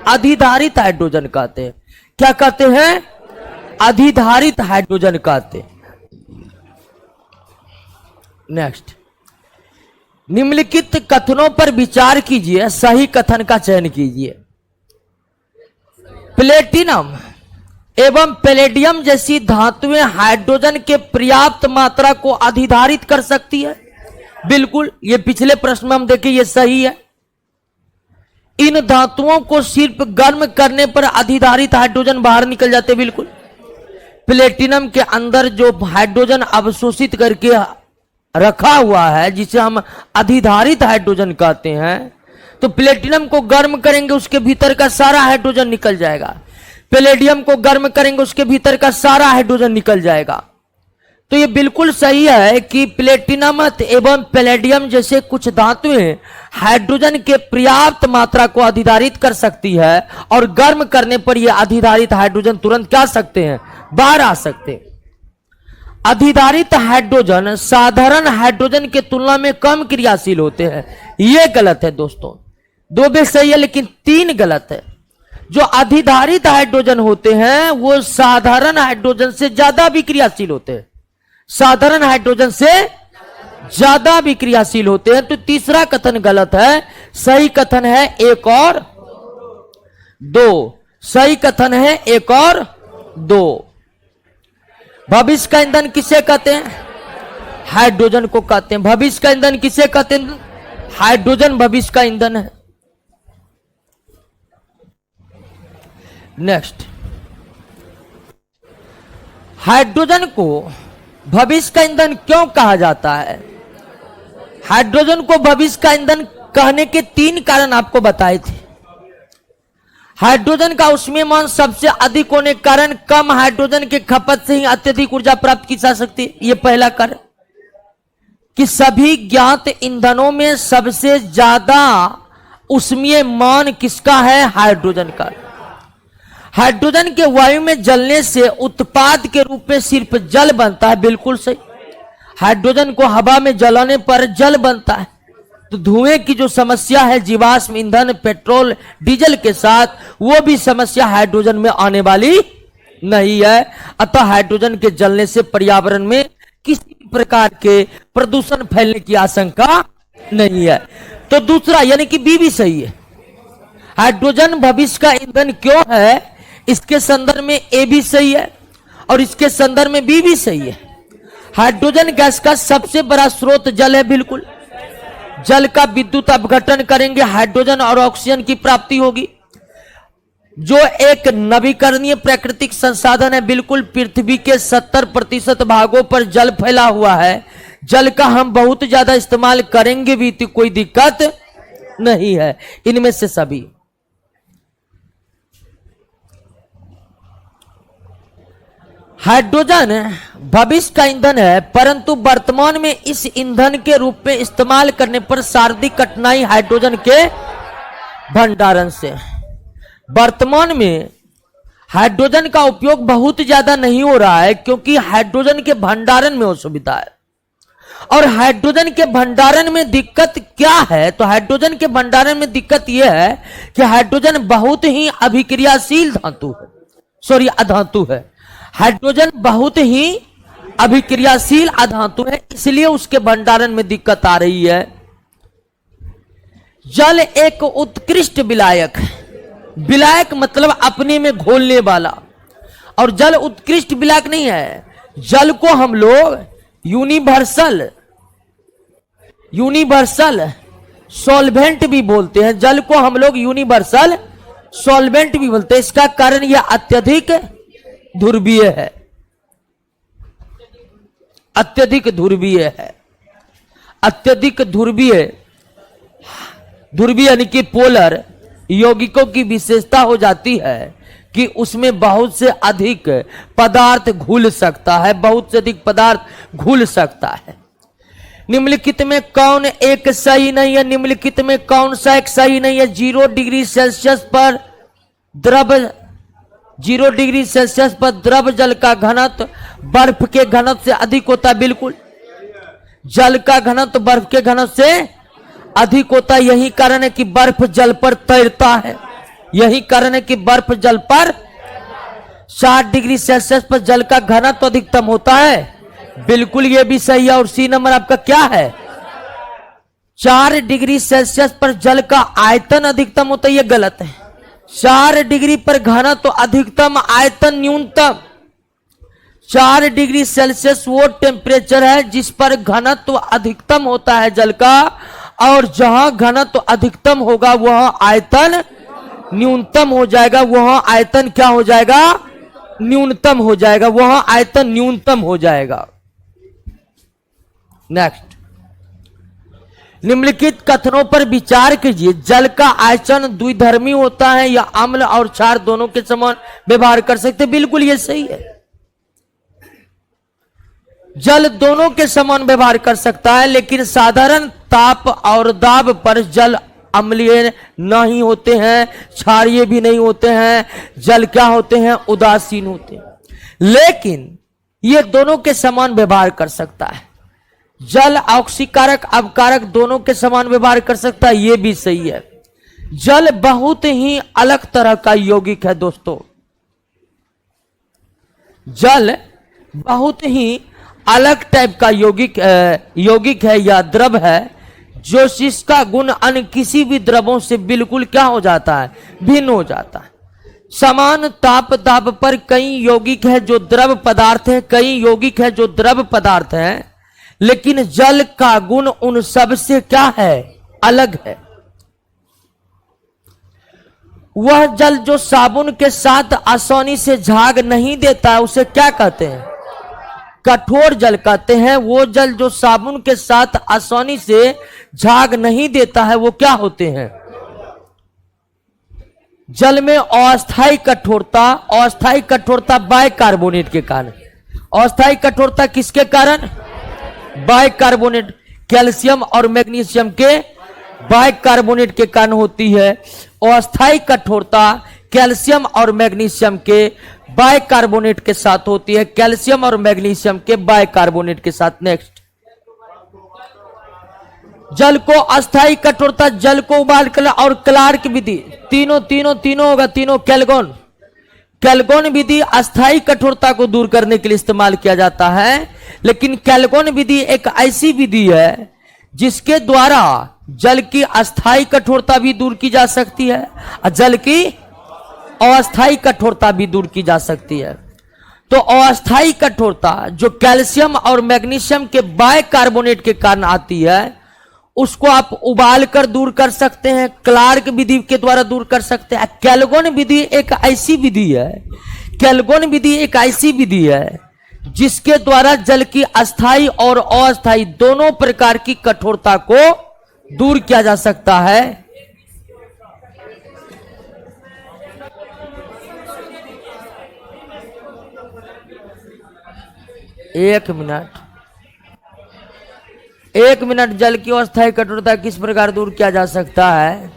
A: अधिधारित हाइड्रोजन कहते हैं। क्या कहते हैं? अधिधारित हाइड्रोजन कहते हैं। नेक्स्ट, निम्नलिखित कथनों पर विचार कीजिए, सही कथन का चयन कीजिए। प्लेटिनम एवं पैलेडियम जैसी धातुएं हाइड्रोजन के पर्याप्त मात्रा को अधिधारित कर सकती है। बिल्कुल, ये पिछले प्रश्न में हम देखें, ये सही है। इन धातुओं को सिर्फ गर्म करने पर अधिधारित हाइड्रोजन बाहर निकल जाते। बिल्कुल, प्लेटिनम के अंदर जो हाइड्रोजन अवशोषित करके रखा हुआ है, जिसे हम अधिधारित हाइड्रोजन कहते हैं, तो प्लेटिनम को गर्म करेंगे, उसके भीतर का सारा हाइड्रोजन निकल जाएगा। पैलेडियम को गर्म करेंगे, उसके भीतर का सारा हाइड्रोजन निकल जाएगा। तो ये बिल्कुल सही है कि प्लेटिनम एवं पैलेडियम जैसे कुछ धातुएं हाइड्रोजन के पर्याप्त मात्रा को अधिधारित कर सकती है, और गर्म करने पर यह अधिधारित हाइड्रोजन तुरंत क्या सकते हैं? बाहर आ सकते हैं। अधिधारित हाइड्रोजन साधारण हाइड्रोजन के तुलना में कम क्रियाशील होते हैं। यह गलत है दोस्तों, 2 भी सही है लेकिन 3 गलत है। जो अधिधारित हाइड्रोजन होते हैं वो साधारण हाइड्रोजन से ज्यादा भी क्रियाशील होते हैं, साधारण हाइड्रोजन से ज्यादा भी क्रियाशील होते हैं। तो तीसरा कथन गलत है। सही कथन है 1 और 2। सही कथन है 1 और 2। भविष्य का ईंधन किसे कहते हैं? हाइड्रोजन को कहते हैं। भविष्य का ईंधन किसे कहते हैं? हाइड्रोजन भविष्य का ईंधन है। नेक्स्ट, हाइड्रोजन को भविष्य का ईंधन क्यों कहा जाता है? हाइड्रोजन को भविष्य का ईंधन कहने के 3 कारण आपको बताए थे। हाइड्रोजन का ऊष्मीयमान सबसे अधिक होने के कारण कम हाइड्रोजन के खपत से ही अत्यधिक ऊर्जा प्राप्त की जा सकती है। यह पहला कारण। कि सभी ज्ञात ईंधनों में सबसे ज्यादा ऊष्मीयमान किसका है? हाइड्रोजन का। हाइड्रोजन के वायु में जलने से उत्पाद के रूप में सिर्फ जल बनता है। बिल्कुल सही। हाइड्रोजन को हवा में जलाने पर जल बनता है। तो धुएं की जो समस्या है जीवाश्म ईंधन पेट्रोल डीजल के साथ, वो भी समस्या हाइड्रोजन में आने वाली नहीं है। अतः हाइड्रोजन के जलने से पर्यावरण में किसी प्रकार के प्रदूषण फैलने की आशंका नहीं है। तो दूसरा यानी कि बी भी सही है। हाइड्रोजन भविष्य का ईंधन क्यों है, इसके संदर्भ में ए भी सही है और इसके संदर्भ में बी भी सही है। हाइड्रोजन गैस का सबसे बड़ा स्रोत जल है। बिल्कुल, जल का विद्युत अपघटन करेंगे, हाइड्रोजन और ऑक्सीजन की प्राप्ति होगी, जो एक नवीकरणीय प्राकृतिक संसाधन है। बिल्कुल, पृथ्वी के 70% भागों पर जल फैला हुआ है। जल का हम बहुत ज्यादा इस्तेमाल करेंगे भी तो कोई दिक्कत नहीं है। इनमें से सभी। हाइड्रोजन भविष्य का ईंधन है, परंतु वर्तमान में इस ईंधन के रूप में इस्तेमाल करने पर शारीरिक कठिनाई हाइड्रोजन के भंडारण से। वर्तमान में हाइड्रोजन का उपयोग बहुत ज्यादा नहीं हो रहा है क्योंकि हाइड्रोजन के भंडारण में असुविधा है। और हाइड्रोजन के भंडारण में दिक्कत क्या है? तो हाइड्रोजन के भंडारण में दिक्कत यह है कि हाइड्रोजन बहुत ही अभिक्रियाशील धातु है, सॉरी अधातु है। हाइड्रोजन बहुत ही अभिक्रियाशील अधातु है, इसलिए उसके भंडारण में दिक्कत आ रही है। जल एक उत्कृष्ट विलायक है। विलायक मतलब अपने में घोलने वाला, और जल उत्कृष्ट विलायक नहीं है। जल को हम लोग यूनिवर्सल सॉल्वेंट भी बोलते हैं। जल को हम लोग यूनिवर्सल सॉल्वेंट भी बोलते हैं। इसका कारण यह अत्यधिक ध्रुवीय है, अत्यधिक ध्रुवीय है। अत्यधिक ध्रुवीय यानी कि पोलर यौगिकों की विशेषता हो जाती है कि उसमें बहुत से अधिक पदार्थ घुल सकता है, बहुत से अधिक पदार्थ घुल सकता है। निम्नलिखित में कौन एक सही नहीं है? निम्नलिखित में कौन सा एक सही नहीं है? 0 डिग्री सेल्सियस पर द्रव जल का घनत्व बर्फ के घनत्व से अधिक होता है। बिल्कुल, जल का घनत्व बर्फ के घनत्व से अधिक होता है। यही कारण है कि बर्फ जल पर तैरता है। यही कारण है कि बर्फ जल पर 60 डिग्री सेल्सियस पर जल का घनत्व तो अधिकतम होता है। बिल्कुल ये भी सही है। और सी नंबर आपका क्या है? 4 डिग्री सेल्सियस पर जल का आयतन अधिकतम होता है, ये गलत है। 4 डिग्री पर घनत्व तो अधिकतम, आयतन न्यूनतम। 4 डिग्री सेल्सियस वो टेम्परेचर है जिस पर घनत्व अधिकतम होता है जल का, और जहां घनत्व अधिकतम होगा वह आयतन न्यूनतम हो जाएगा। वह आयतन क्या हो जाएगा? न्यूनतम हो जाएगा। वह आयतन न्यूनतम हो जाएगा। नेक्स्ट, निम्नलिखित कथनों पर विचार कीजिए। जल का आयतन द्विधर्मी होता है या अम्ल और क्षार दोनों के समान व्यवहार कर सकते हैं? बिल्कुल ये सही है। जल दोनों के समान व्यवहार कर सकता है, लेकिन साधारण ताप और दाब पर जल अम्लीय नहीं होते हैं, क्षारीय भी नहीं होते हैं। जल क्या होते हैं? उदासीन होते हैं। लेकिन ये दोनों के समान व्यवहार कर सकता है। जल ऑक्सीकारक अपकारक दोनों के समान व्यवहार कर सकता है, ये भी सही है। जल बहुत ही अलग तरह का यौगिक है दोस्तों। जल बहुत ही अलग टाइप का यौगिक है या द्रव है, जो जिसका गुण अन्य किसी भी द्रवों से बिल्कुल क्या हो जाता है? भिन्न हो जाता है। समान ताप दाब पर कई यौगिक है जो द्रव पदार्थ है, कई यौगिक है जो द्रव पदार्थ है, लेकिन जल का गुण उन सब से क्या है? अलग है। वह जल जो साबुन के साथ आसानी से झाग नहीं देता है, उसे क्या कहते हैं? कठोर जल कहते हैं। वो जल जो साबुन के साथ आसानी से झाग नहीं देता है, वो क्या होते हैं? जल में अस्थायी कठोरता, अस्थायी कठोरता बाइकार्बोनेट के कारण। अस्थायी कठोरता किसके कारण? बाइकार्बोनेट, कैल्शियम और मैग्नीशियम के बाइकार्बोनेट के कारण होती है। अस्थायी कठोरता कैल्शियम और मैग्नीशियम के बाइकार्बोनेट के साथ होती है, कैल्शियम और मैग्नीशियम के बाइकार्बोनेट के साथ। नेक्स्ट, जल को अस्थायी कठोरता, जल को उबाल कर और क्लार्क विधि, तीनों होगा, तीनों कैल्गोन विधि अस्थायी कठोरता को दूर करने के लिए इस्तेमाल किया जाता है। लेकिन कैल्गोन विधि एक ऐसी विधि है जिसके द्वारा जल की अस्थायी कठोरता भी दूर की जा सकती है और जल की अस्थायी कठोरता भी दूर की जा सकती है। तो अस्थायी कठोरता जो कैल्शियम और मैग्नीशियम के बाइकार्बोनेट के कारण आती है, उसको आप उबाल कर दूर कर सकते हैं, क्लार्क विधि के द्वारा दूर कर सकते हैं। कैल्गोन विधि एक ऐसी विधि है, कैल्गोन विधि एक ऐसी विधि है जिसके द्वारा जल की अस्थायी और अस्थायी दोनों प्रकार की कठोरता को दूर किया जा सकता है। एक मिनट, जल की अस्थायी कठोरता किस प्रकार दूर किया जा सकता है?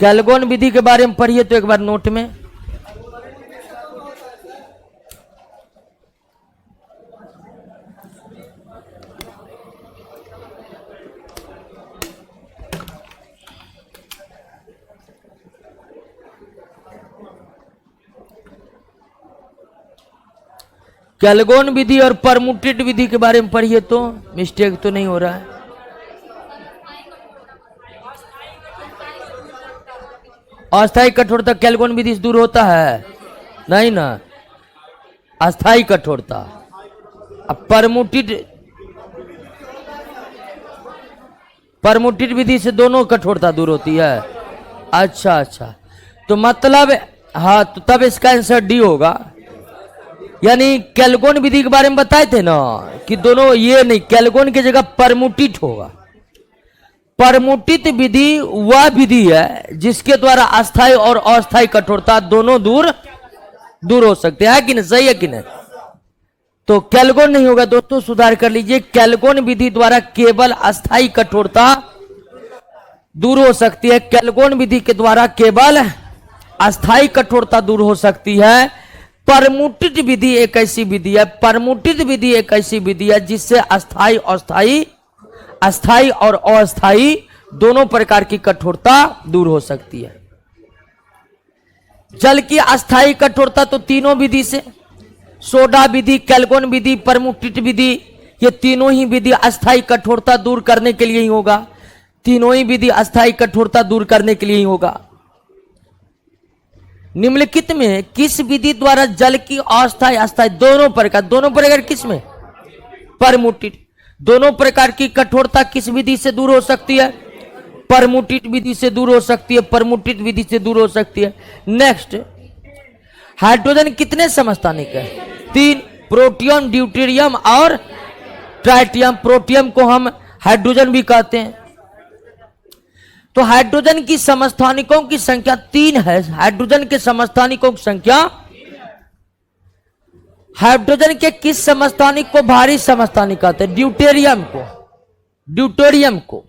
A: कैल्गोन विधि के बारे में पढ़िए तो एक बार नोट में। कैल्गोन विधि और परमुटेड विधि के बारे में पढ़िए तो मिस्टेक तो नहीं हो रहा है। अस्थायी कठोरता कैल्गोन विधि से दूर होता है? नहीं ना, अस्थायी कठोरता। अब परमुटेड विधि से दोनों कठोरता दूर होती है। अच्छा, तो मतलब हाँ, तो तब इसका आंसर डी होगा। यानी कैल्गोन विधि के बारे में बताए थे ना कि दोनों, ये नहीं, कैल्गोन की जगह परमुटित होगा। परमुटित विधि वह विधि है जिसके द्वारा अस्थायी और अस्थायी कठोरता दोनों दूर हो सकते हैं, कि नहीं? सही है कि नहीं? तो कैल्गोन नहीं होगा दोस्तों, सुधार कर लीजिए। कैल्गोन विधि द्वारा केवल अस्थायी कठोरता दूर हो सकती है। कैल्गोन विधि के द्वारा केवल अस्थायी कठोरता दूर हो सकती है। परमुटित विधि एक ऐसी विधि है, परमुटित विधि एक ऐसी विधि है जिससे अस्थायी और अस्थायी दोनों प्रकार की कठोरता दूर हो सकती है। जल की अस्थायी कठोरता तो तीनों विधि से, सोडा विधि, कैल्कोन विधि, परमुटिट विधि, ये तीनों ही विधि अस्थायी कठोरता दूर करने के लिए ही होगा। तीनों ही विधि अस्थायी कठोरता दूर करने के लिए ही होगा। निम्नलिखित में किस विधि द्वारा जल की अस्थायी अस्थायी दोनों प्रकार किस में? परमुटिट। दोनों प्रकार की कठोरता किस विधि से दूर हो सकती है? परमुटिट विधि से दूर हो सकती है। परमुटिट विधि से दूर हो सकती है। नेक्स्ट, हाइड्रोजन कितने समस्थानिक है? 3, प्रोटियम, ड्यूटेरियम और ट्राइटियम। प्रोटियम को हम हाइड्रोजन भी कहते हैं। तो हाइड्रोजन की समस्थानिकों की संख्या 3 है। हाइड्रोजन के समस्थानिकों की संख्या, हाइड्रोजन के किस समस्थानिक को भारी समस्थानिक कहते हैं? ड्यूटेरियम को। ड्यूटेरियम को।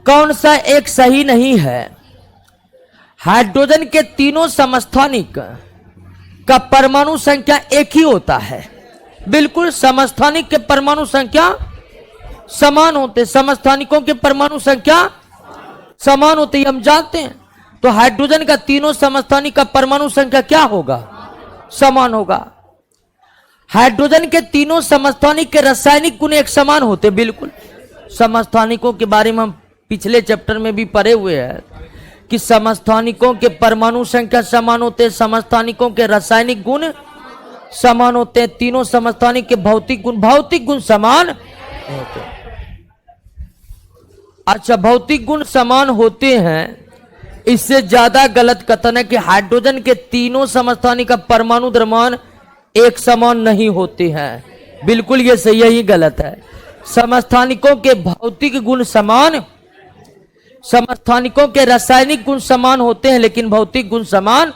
A: कौन सा एक सही नहीं है? हाइड्रोजन के तीनों समस्थानिक का परमाणु संख्या एक ही होता है। बिल्कुल, समस्थानिक के परमाणु संख्या समान होते, समस्थानिकों के परमाणु संख्या समान होते, हम जानते हैं। तो हाइड्रोजन का तीनों समस्थानिक का परमाणु संख्या क्या होगा? समान होगा। हाइड्रोजन के तीनों समस्थानिक के रासायनिक गुण एक समान होते। बिल्कुल, समस्थानिकों के बारे में हम पिछले चैप्टर में भी पढ़े हुए हैं कि समस्थानिकों के परमाणु संख्या समान होते, समस्थानिकों के रासायनिक गुण समान होते हैं। तीनों समस्थानिक के भौतिक गुण समान होते हैं। अच्छा, भौतिक गुण समान होते हैं, इससे ज्यादा गलत कथन है कि हाइड्रोजन के तीनों समस्थानिक का परमाणु द्रव्यमान एक समान नहीं होते हैं। बिल्कुल ये सही, यही गलत है। समस्थानिकों के भौतिक गुण समान, समस्थानिकों के रासायनिक गुण समान होते हैं, लेकिन भौतिक गुण समान।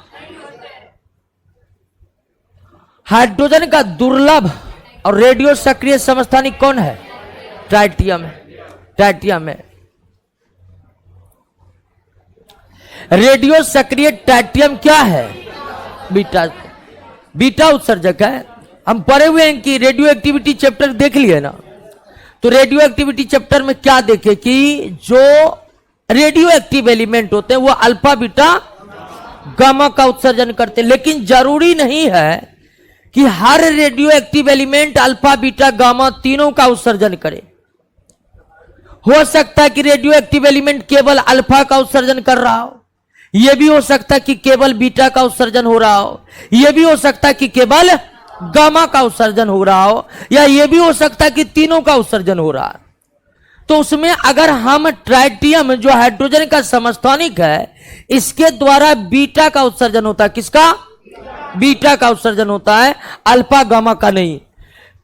A: हाइड्रोजन का दुर्लभ और रेडियो सक्रिय समस्थानिक कौन है? ट्राइटियम है। ट्राइटियम है। रेडियो सक्रिय ट्राइटियम क्या है? बीटा। बीटा उत्सर्जक है। हम पढ़े हुए हैं कि रेडियो एक्टिविटी चैप्टर देख लिए ना। तो रेडियो एक्टिविटी चैप्टर में क्या देखे कि जो रेडियो एक्टिव एलिमेंट होते हैं वो अल्फा, बीटा, गामा का उत्सर्जन करते हैं। लेकिन जरूरी नहीं है कि हर radioactive element alpha, beta, gamma तीनों का उत्सर्जन करे। हो सकता है कि रेडियो एक्टिव एलिमेंट केवल अल्फा का उत्सर्जन कर रहा हो, यह भी हो सकता है कि केवल बीटा का उत्सर्जन हो रहा हो, यह भी हो सकता है कि केवल गामा का उत्सर्जन हो रहा हो, या यह भी हो सकता है कि तीनों का उत्सर्जन हो रहा है। तो उसमें अगर हम ट्राइटियम जो हाइड्रोजन का समस्थानिक है, इसके द्वारा बीटा का उत्सर्जन होता है। किसका? बीटा का उत्सर्जन होता है, अल्फा गामा का नहीं।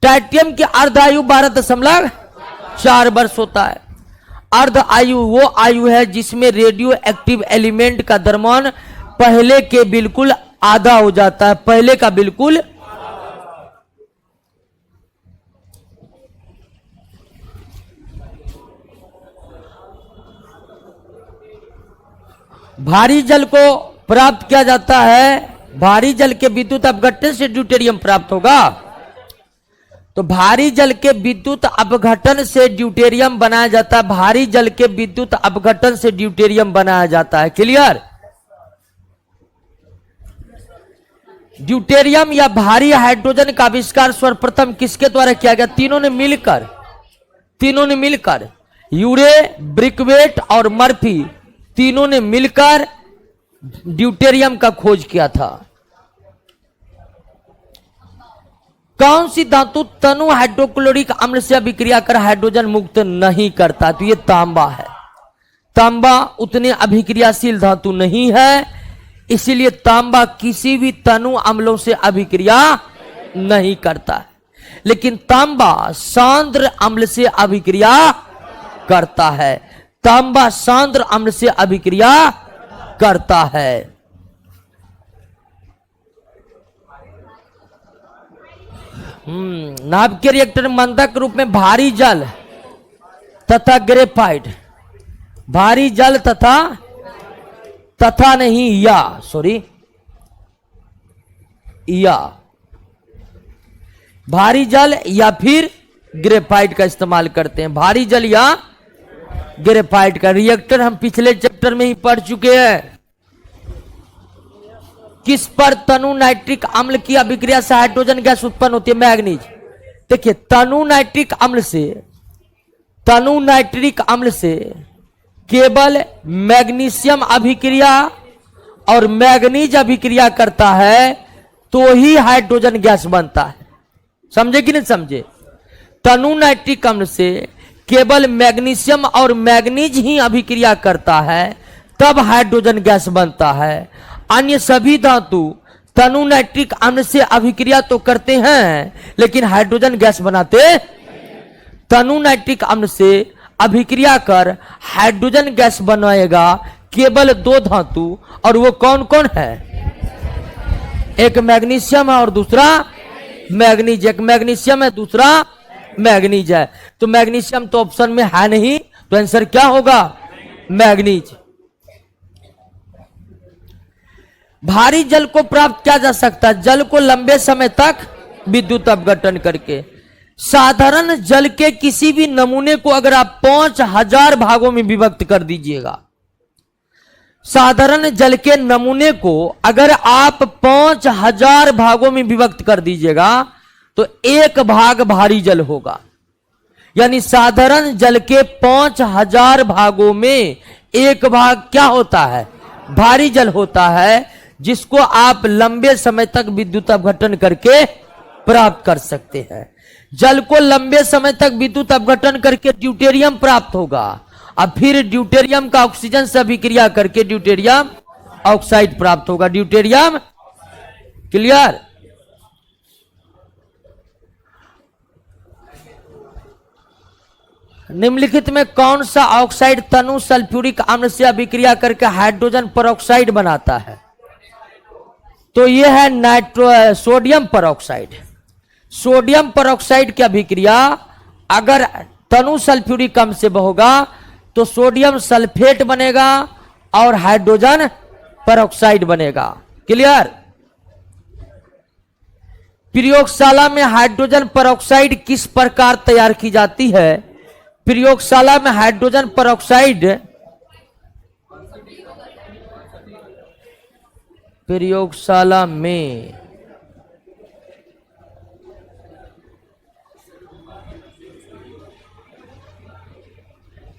A: ट्राइटियम की अर्ध आयु 12.4 वर्ष होता है। अर्ध आयु वो आयु है जिसमें रेडियो एक्टिव एलिमेंट का द्रव्यमान पहले के बिल्कुल आधा हो जाता है। पहले का बिल्कुल भारी जल को प्राप्त किया जाता है। भारी जल के विद्युत अपघटन से ड्यूटेरियम प्राप्त होगा। तो भारी जल के विद्युत अपघटन से ड्यूटेरियम बनाया जाता है। भारी जल के विद्युत अपघटन से ड्यूटेरियम बनाया जाता है। क्लियर? ड्यूटेरियम या भारी हाइड्रोजन का आविष्कार सर्वप्रथम किसके द्वारा किया गया? तीनों ने मिलकर यूरे, ब्रिकवेट और मर्फी तीनों ने मिलकर ड्यूटेरियम का खोज किया था। कौन सी धातु तनु हाइड्रोक्लोरिक अम्ल से अभिक्रिया कर हाइड्रोजन मुक्त नहीं करता? तो ये तांबा है। तांबा उतने अभिक्रियाशील धातु नहीं है, इसीलिए तांबा किसी भी तनु अम्लों से अभिक्रिया नहीं करता है। लेकिन तांबा सांद्र अम्ल से अभिक्रिया करता है। तांबा सांद्र अम्ल से अभिक्रिया करता है। नाभिकीय रिएक्टर मंदक रूप में भारी जल तथा ग्रेफाइट, भारी जल तथा नहीं या भारी जल या फिर ग्रेफाइट का इस्तेमाल करते हैं। भारी जल या ग्रेफाइट का रिएक्टर हम पिछले चैप्टर में ही पढ़ चुके हैं। किस पर तनु नाइट्रिक अम्ल की अभिक्रिया से हाइड्रोजन गैस उत्पन्न होती है? मैग्नीज। देखिए तनु नाइट्रिक अम्ल से केवल मैग्नीशियम अभिक्रिया और मैग्नीज अभिक्रिया करता है तो ही हाइड्रोजन गैस बनता है। समझे कि नहीं समझे? तनु नाइट्रिक अम्ल से केवल मैग्नीशियम और मैग्नीज ही अभिक्रिया करता है तब हाइड्रोजन गैस बनता है। अन्य सभी धातु तनु नाइट्रिक अम्ल से अभिक्रिया तो करते हैं लेकिन हाइड्रोजन गैस बनाते। तनु नाइट्रिक अम्ल से अभिक्रिया कर हाइड्रोजन गैस बनाएगा केवल दो धातु, और वो कौन कौन है? एक मैग्नीशियम है और दूसरा मैग्नीज। एक मैग्नीशियम है दूसरा मैग्नीज है। तो मैग्नीशियम तो ऑप्शन में है नहीं, तो आंसर क्या होगा? मैग्नीज। भारी जल को प्राप्त किया जा सकता है जल को लंबे समय तक विद्युत अपघटन करके। साधारण जल के किसी भी नमूने को अगर आप 5000 भागों में विभक्त कर दीजिएगा, साधारण जल के नमूने को अगर आप 5000 भागों में विभक्त कर दीजिएगा तो एक भाग भारी जल होगा। यानी साधारण जल के 5000 भागों में एक भाग क्या होता है? भारी जल होता है, जिसको आप लंबे समय तक विद्युत अपघटन करके प्राप्त कर सकते हैं। जल को लंबे समय तक विद्युत अपघटन करके ड्यूटेरियम प्राप्त होगा, अब फिर ड्यूटेरियम का ऑक्सीजन से अभिक्रिया करके ड्यूटेरियम ऑक्साइड प्राप्त होगा। Deuterium clear? निम्नलिखित में कौन सा ऑक्साइड तनु सल्फ्यूरिक अम्ल से अभिक्रिया करके हाइड्रोजन परऑक्साइड बनाता है? तो यह है सोडियम परऑक्साइड। सोडियम परऑक्साइड की अभिक्रिया अगर तनु सल्फ्यूरिक अम्ल से होगा तो सोडियम सल्फेट बनेगा और हाइड्रोजन परऑक्साइड बनेगा। क्लियर? प्रयोगशाला में हाइड्रोजन परऑक्साइड किस प्रकार तैयार की जाती है? प्रयोगशाला में हाइड्रोजन परऑक्साइड प्रयोगशाला में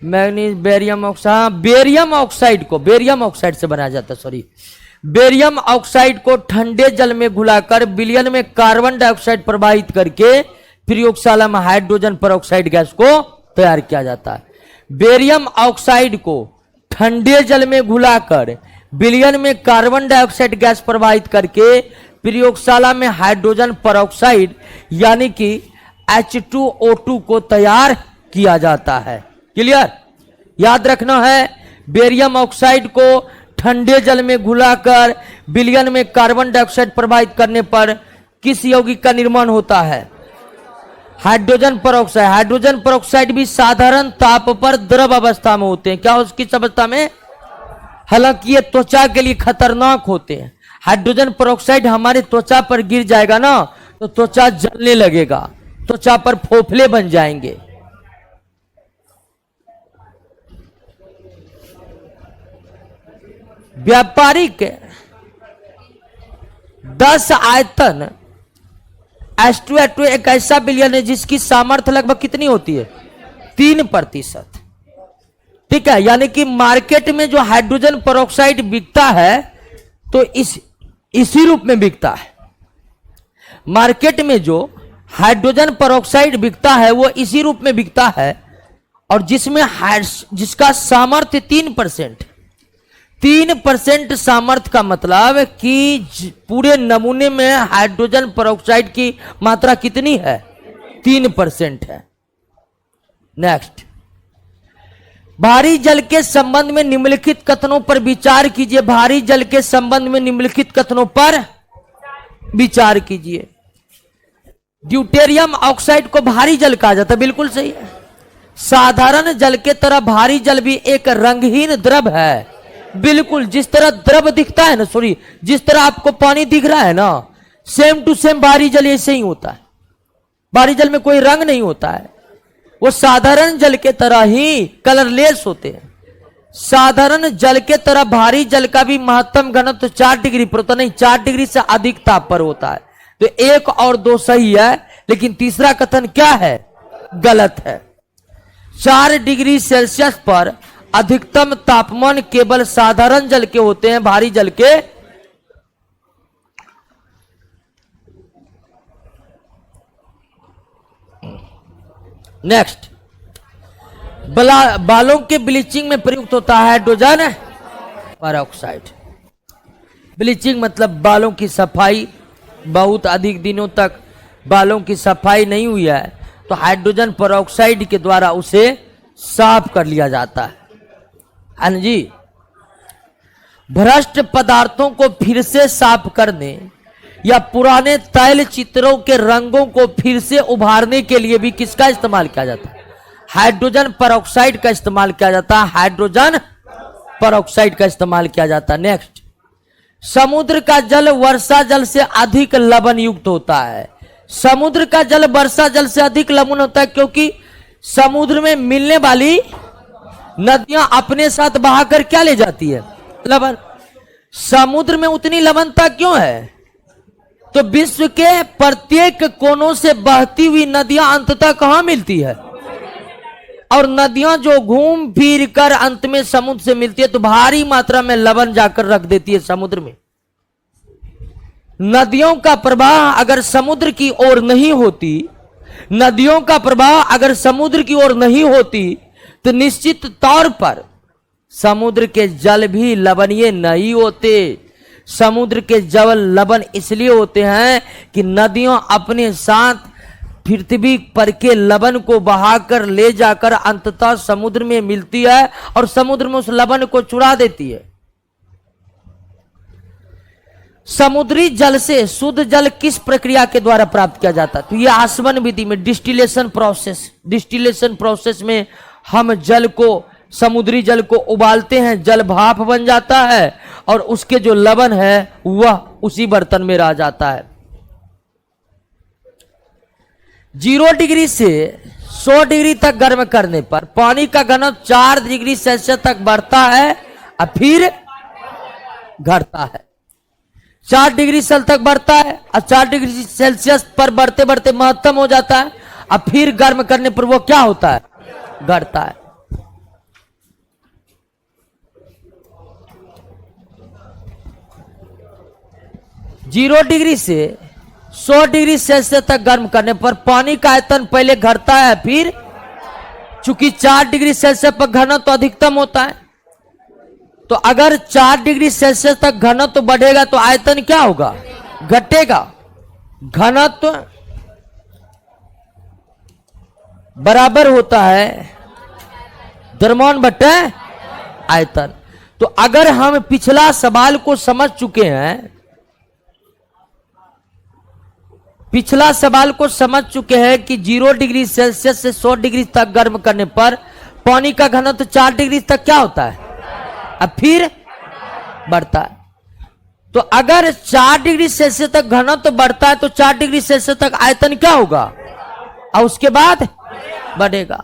A: manganese barium oxide, barium oxide को बेरियम ऑक्साइड से बनाया जाता है, सॉरी, बेरियम ऑक्साइड को ठंडे जल में घुलाकर विलयन में कार्बन डाइऑक्साइड प्रवाहित करके प्रयोगशाला में हाइड्रोजन परऑक्साइड गैस को तैयार किया जाता है। बेरियम ऑक्साइड को ठंडे जल में घुलाकर विलयन में कार्बन डाइऑक्साइड गैस प्रवाहित करके प्रयोगशाला में हाइड्रोजन परऑक्साइड यानी कि H2O2 को तैयार किया जाता है। क्लियर? याद रखना है, बेरियम ऑक्साइड को ठंडे जल में घुलाकर विलयन में कार्बन डाइऑक्साइड प्रवाहित करने पर किस यौगिक का निर्माण होता है? Hydrogen peroxide. हाइड्रोजन परऑक्साइड भी साधारण ताप पर द्रव अवस्था में होते हैं। क्या किस अवस्था में? हालांकि ये त्वचा के लिए खतरनाक होते हैं। हाइड्रोजन परऑक्साइड हमारे त्वचा पर गिर जाएगा ना तो त्वचा जलने लगेगा, त्वचा पर फोफले बन जाएंगे। व्यापारिक 10 आयतन H2O2 एक ऐसा विलयन है जिसकी सामर्थ्य लगभग कितनी होती है? 3%। ठीक है, यानी कि मार्केट में जो हाइड्रोजन परऑक्साइड बिकता है तो इसी रूप में बिकता है। मार्केट में जो हाइड्रोजन परऑक्साइड बिकता है वो इसी रूप में बिकता है, और जिसका सामर्थ्य 3% सामर्थ्य का मतलब कि पूरे नमूने में हाइड्रोजन परऑक्साइड की मात्रा कितनी है? 3% है। नेक्स्ट, भारी जल के संबंध में निम्नलिखित कथनों पर विचार कीजिए। भारी जल के संबंध में निम्नलिखित कथनों पर विचार कीजिए। ड्यूटेरियम ऑक्साइड को भारी जल कहा जाता है, बिल्कुल सही है। साधारण जल के तरह भारी जल भी एक रंगहीन द्रव है, बिल्कुल। जिस तरह द्रव दिखता है ना, सॉरी, जिस तरह आपको पानी दिख रहा है ना, सेम टू सेम भारी जल ऐसे ही होता है, भारी जल में कोई रंग नहीं होता है, वो साधारण जल के तरह ही कलरलेस होते हैं। साधारण जल के तरह भारी जल का भी महत्तम घनत्व 4 डिग्री पर होता नहीं, 4 डिग्री से अधिक ताप पर होता है। तो 1 और 2 सही है, लेकिन तीसरा कथन क्या है? गलत है। 4 डिग्री सेल्सियस पर अधिकतम तापमान केवल साधारण जल के होते हैं, भारी जल के नेक्स्ट, बालों के ब्लीचिंग में प्रयुक्त होता है हाइड्रोजन परऑक्साइड। ब्लीचिंग मतलब बालों की सफाई, बहुत अधिक दिनों तक बालों की सफाई नहीं हुई है तो हाइड्रोजन परऑक्साइड के द्वारा उसे साफ कर लिया जाता है ना जी। भ्रष्ट पदार्थों को फिर से साफ करने या पुराने तैल चित्रों के रंगों को फिर से उभारने के लिए भी किसका इस्तेमाल किया जाता है? हाइड्रोजन परऑक्साइड का इस्तेमाल किया जाता है। हाइड्रोजन परऑक्साइड का इस्तेमाल किया जाता है। नेक्स्ट, समुद्र का जल वर्षा जल से अधिक लवण युक्त होता है। समुद्र का जल वर्षा जल से अधिक लवण होता है क्योंकि समुद्र में मिलने वाली नदियां अपने साथ बहाकर क्या ले जाती है? लवण। समुद्र में उतनी लवणता क्यों है? तो विश्व के प्रत्येक कोनों से बहती हुई नदियां अंततः कहां मिलती है? और नदियां जो घूम फिर कर अंत में समुद्र से मिलती है तो भारी मात्रा में लवण जाकर रख देती है समुद्र में। नदियों का प्रवाह अगर समुद्र की ओर नहीं होती, नदियों का प्रवाह अगर समुद्र की ओर नहीं होती तो निश्चित तौर पर समुद्र के जल भी लवणीय नहीं होते। समुद्र के जल लवण इसलिए होते हैं कि नदियां अपने साथ पृथ्वी पर के लवण को बहाकर ले जाकर अंततः समुद्र में मिलती है और समुद्र में उस लवण को चुरा देती है। समुद्री जल से शुद्ध जल किस प्रक्रिया के द्वारा प्राप्त किया जाता है? तो यह आसवन विधि में डिस्टिलेशन प्रोसेस। डिस्टिलेशन प्रोसेस में हम जल को, समुद्री जल को उबालते हैं, जल भाप बन जाता है और उसके जो लवण है वह उसी बर्तन में रह जाता है। 0 डिग्री से 100 डिग्री तक गर्म करने पर पानी का घनत्व 4 डिग्री सेल्सियस तक बढ़ता है और फिर घटता है। 4 डिग्री सेल्सियस तक बढ़ता है और 4 डिग्री सेल्सियस पर बढ़ते बढ़ते महत्तम हो जाता है और फिर गर्म करने पर वो क्या होता है? घटता है। जीरो डिग्री से 100 डिग्री सेल्सियस तक गर्म करने पर पानी का आयतन पहले घटता है, फिर चूंकि 4 डिग्री सेल्सियस पर घनत्व तो अधिकतम होता है तो अगर 4 डिग्री सेल्सियस तक घनत्व तो बढ़ेगा तो आयतन क्या होगा? घटेगा। घनत्व बराबर होता है द्रव्यमान बटे आयतन। तो अगर हम पिछला सवाल को समझ चुके हैं, पिछला सवाल को समझ चुके हैं कि 0 डिग्री सेल्सियस से 100 डिग्री तक गर्म करने पर पानी का घनत्व 4 डिग्री तक क्या होता है? अब फिर बढ़ता है। तो अगर 4 डिग्री सेल्सियस तक घनत्व बढ़ता है तो 4 डिग्री सेल्सियस तक आयतन क्या होगा और उसके बाद बढ़ेगा।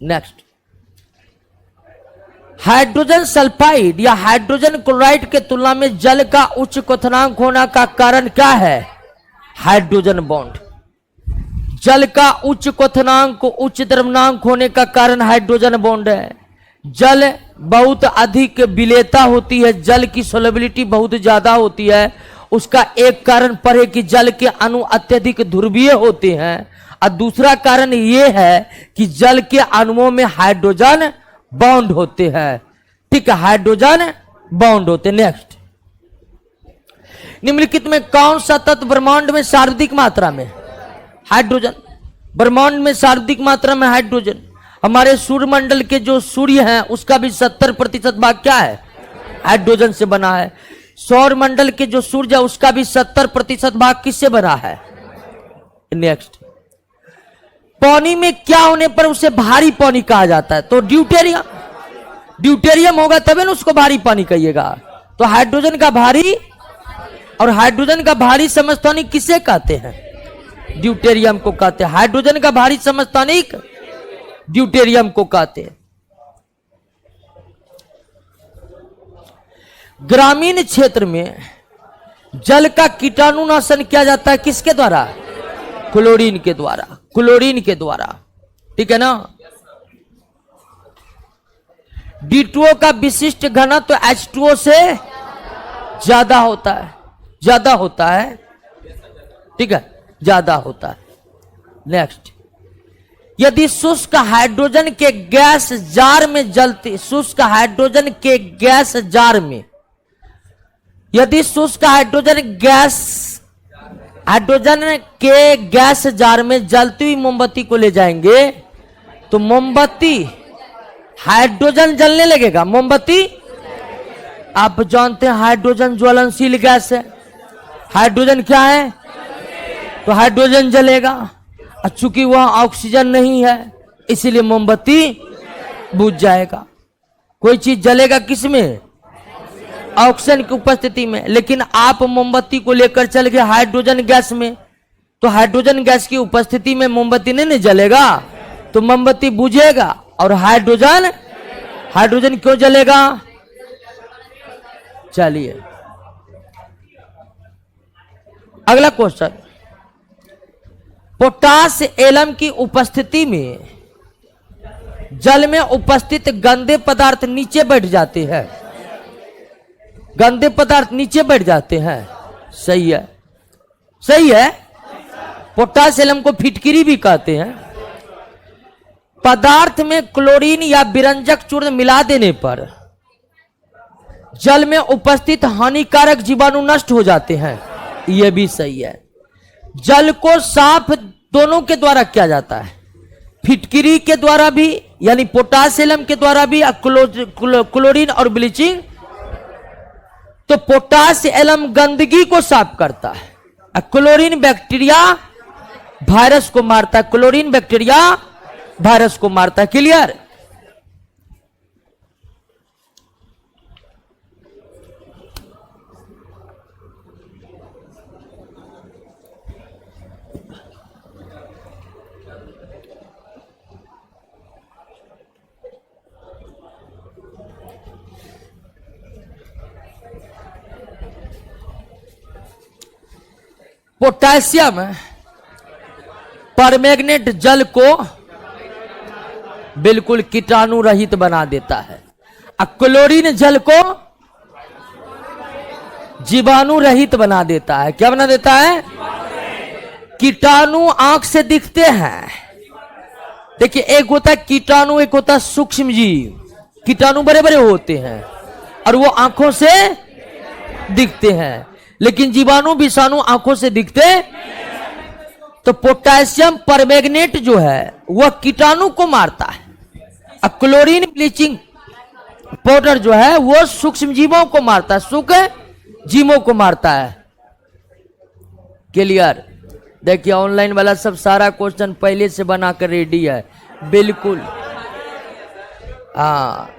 A: नेक्स्ट, हाइड्रोजन सल्फाइड या हाइड्रोजन क्लोराइड के तुलना में जल का उच्च क्वथनांक होने का कारण क्या है? Hydrogen bond. जल का उच्च क्वथनांक, उच्च द्रव्यमानांक होने का कारण हाइड्रोजन बॉन्ड है। जल बहुत अधिक विलेयता होती है, जल की सोलेबिलिटी बहुत ज्यादा होती है। उसका एक कारण पर है कि जल के अणु अत्यधिक ध्रुवीय होते हैं और दूसरा कारण यह है कि जल के अणुओं में हाइड्रोजन बॉन्ड होते हैं। ठीक है, हाइड्रोजन बॉन्ड होते। नेक्स्ट, निम्नलिखित में कौन सा तत्व ब्रह्मांड में सर्वाधिक मात्रा में? हाइड्रोजन। ब्रह्मांड में सर्वाधिक मात्रा में हाइड्रोजन। हमारे सूर्यमंडल के जो सूर्य हैं उसका भी 70% भाग क्या है? हाइड्रोजन से बना है। सौर मंडल के जो सूर्य है उसका भी 70% भाग किससे बना है? नेक्स्ट, पानी में क्या होने पर उसे भारी पानी कहा जाता है? तो ड्यूटेरियम। ड्यूटेरियम होगा तभी ना उसको भारी पानी कहिएगा। तो हाइड्रोजन का भारी, और हाइड्रोजन का भारी समस्थानिक किसे कहते हैं? ड्यूटेरियम को कहते हैं। हाइड्रोजन का भारी समस्थानिक ड्यूटेरियम को कहते हैं। ग्रामीण क्षेत्र में जल का कीटाणुनाशन किया जाता है किसके द्वारा? क्लोरीन के द्वारा, क्लोरीन के द्वारा, ठीक है ना। D2O का विशिष्ट घनत्व H2O से ज्यादा होता है, ज्यादा होता है, ठीक है, ज्यादा होता है। नेक्स्ट, यदि शुष्क हाइड्रोजन के गैस जार में जलती, शुष्क हाइड्रोजन के गैस जार में, यदि शुष्क हाइड्रोजन के गैस जार में जलती हुई मोमबत्ती को ले जाएंगे तो मोमबत्ती, हाइड्रोजन जलने लगेगा, मोमबत्ती। आप जानते हैं हाइड्रोजन ज्वलनशील गैस है, हाइड्रोजन क्या है? तो हाइड्रोजन जलेगा, और चूंकि वह ऑक्सीजन नहीं है इसीलिए मोमबत्ती बुझ जाएगा। कोई चीज जलेगा किसमें? ऑक्सीजन की उपस्थिति में। लेकिन आप मोमबत्ती को लेकर चल गए हाइड्रोजन गैस में, तो हाइड्रोजन गैस की उपस्थिति में मोमबत्ती नहीं जलेगा, तो मोमबत्ती बुझेगा। और हाइड्रोजन, हाइड्रोजन क्यों जलेगा? चलिए अगला क्वेश्चन, पोटास एलम की उपस्थिति में जल में उपस्थित गंदे पदार्थ नीचे बैठ जाते हैं, गंदे पदार्थ नीचे बैठ जाते हैं। सही है, सही है। पोटास एलम को फिटकिरी भी कहते हैं। पदार्थ में क्लोरीन या विरंजक चूर्ण मिला देने पर जल में उपस्थित हानिकारक जीवाणु नष्ट हो जाते हैं, यह भी सही है। जल को साफ दोनों के द्वारा किया जाता है, फिटकिरी के द्वारा भी यानी पोटास एलम के द्वारा भी, क्लोरीन और ब्लीचिंग। तो पोटास एलम गंदगी को साफ करता है, क्लोरीन बैक्टीरिया वायरस को मारता है, क्लोरीन बैक्टीरिया वायरस को मारता है। क्लियर? पोटेशियम परमैंगनेट जल को बिल्कुल कीटाणु रहित बना देता है, और क्लोरीन जल को जीवाणु रहित बना देता है। क्या बना देता है? कीटाणु आंख से दिखते हैं। देखिए, एक होता है कीटाणु, एक होता है सूक्ष्म जीव। कीटाणु बड़े बड़े होते हैं और वो आंखों से दिखते हैं, लेकिन जीवाणु विषाणु आंखों से दिखते। तो पोटेशियम परमैंगनेट जो है वह कीटाणु को मारता है, और क्लोरीन ब्लीचिंग पाउडर जो है वो सूक्ष्म जीवों को मारता है, सूक्ष्म जीवों को मारता है। क्लियर? देखिए, ऑनलाइन वाला सब सारा क्वेश्चन पहले से बनाकर रेडी है। बिल्कुल, हाँ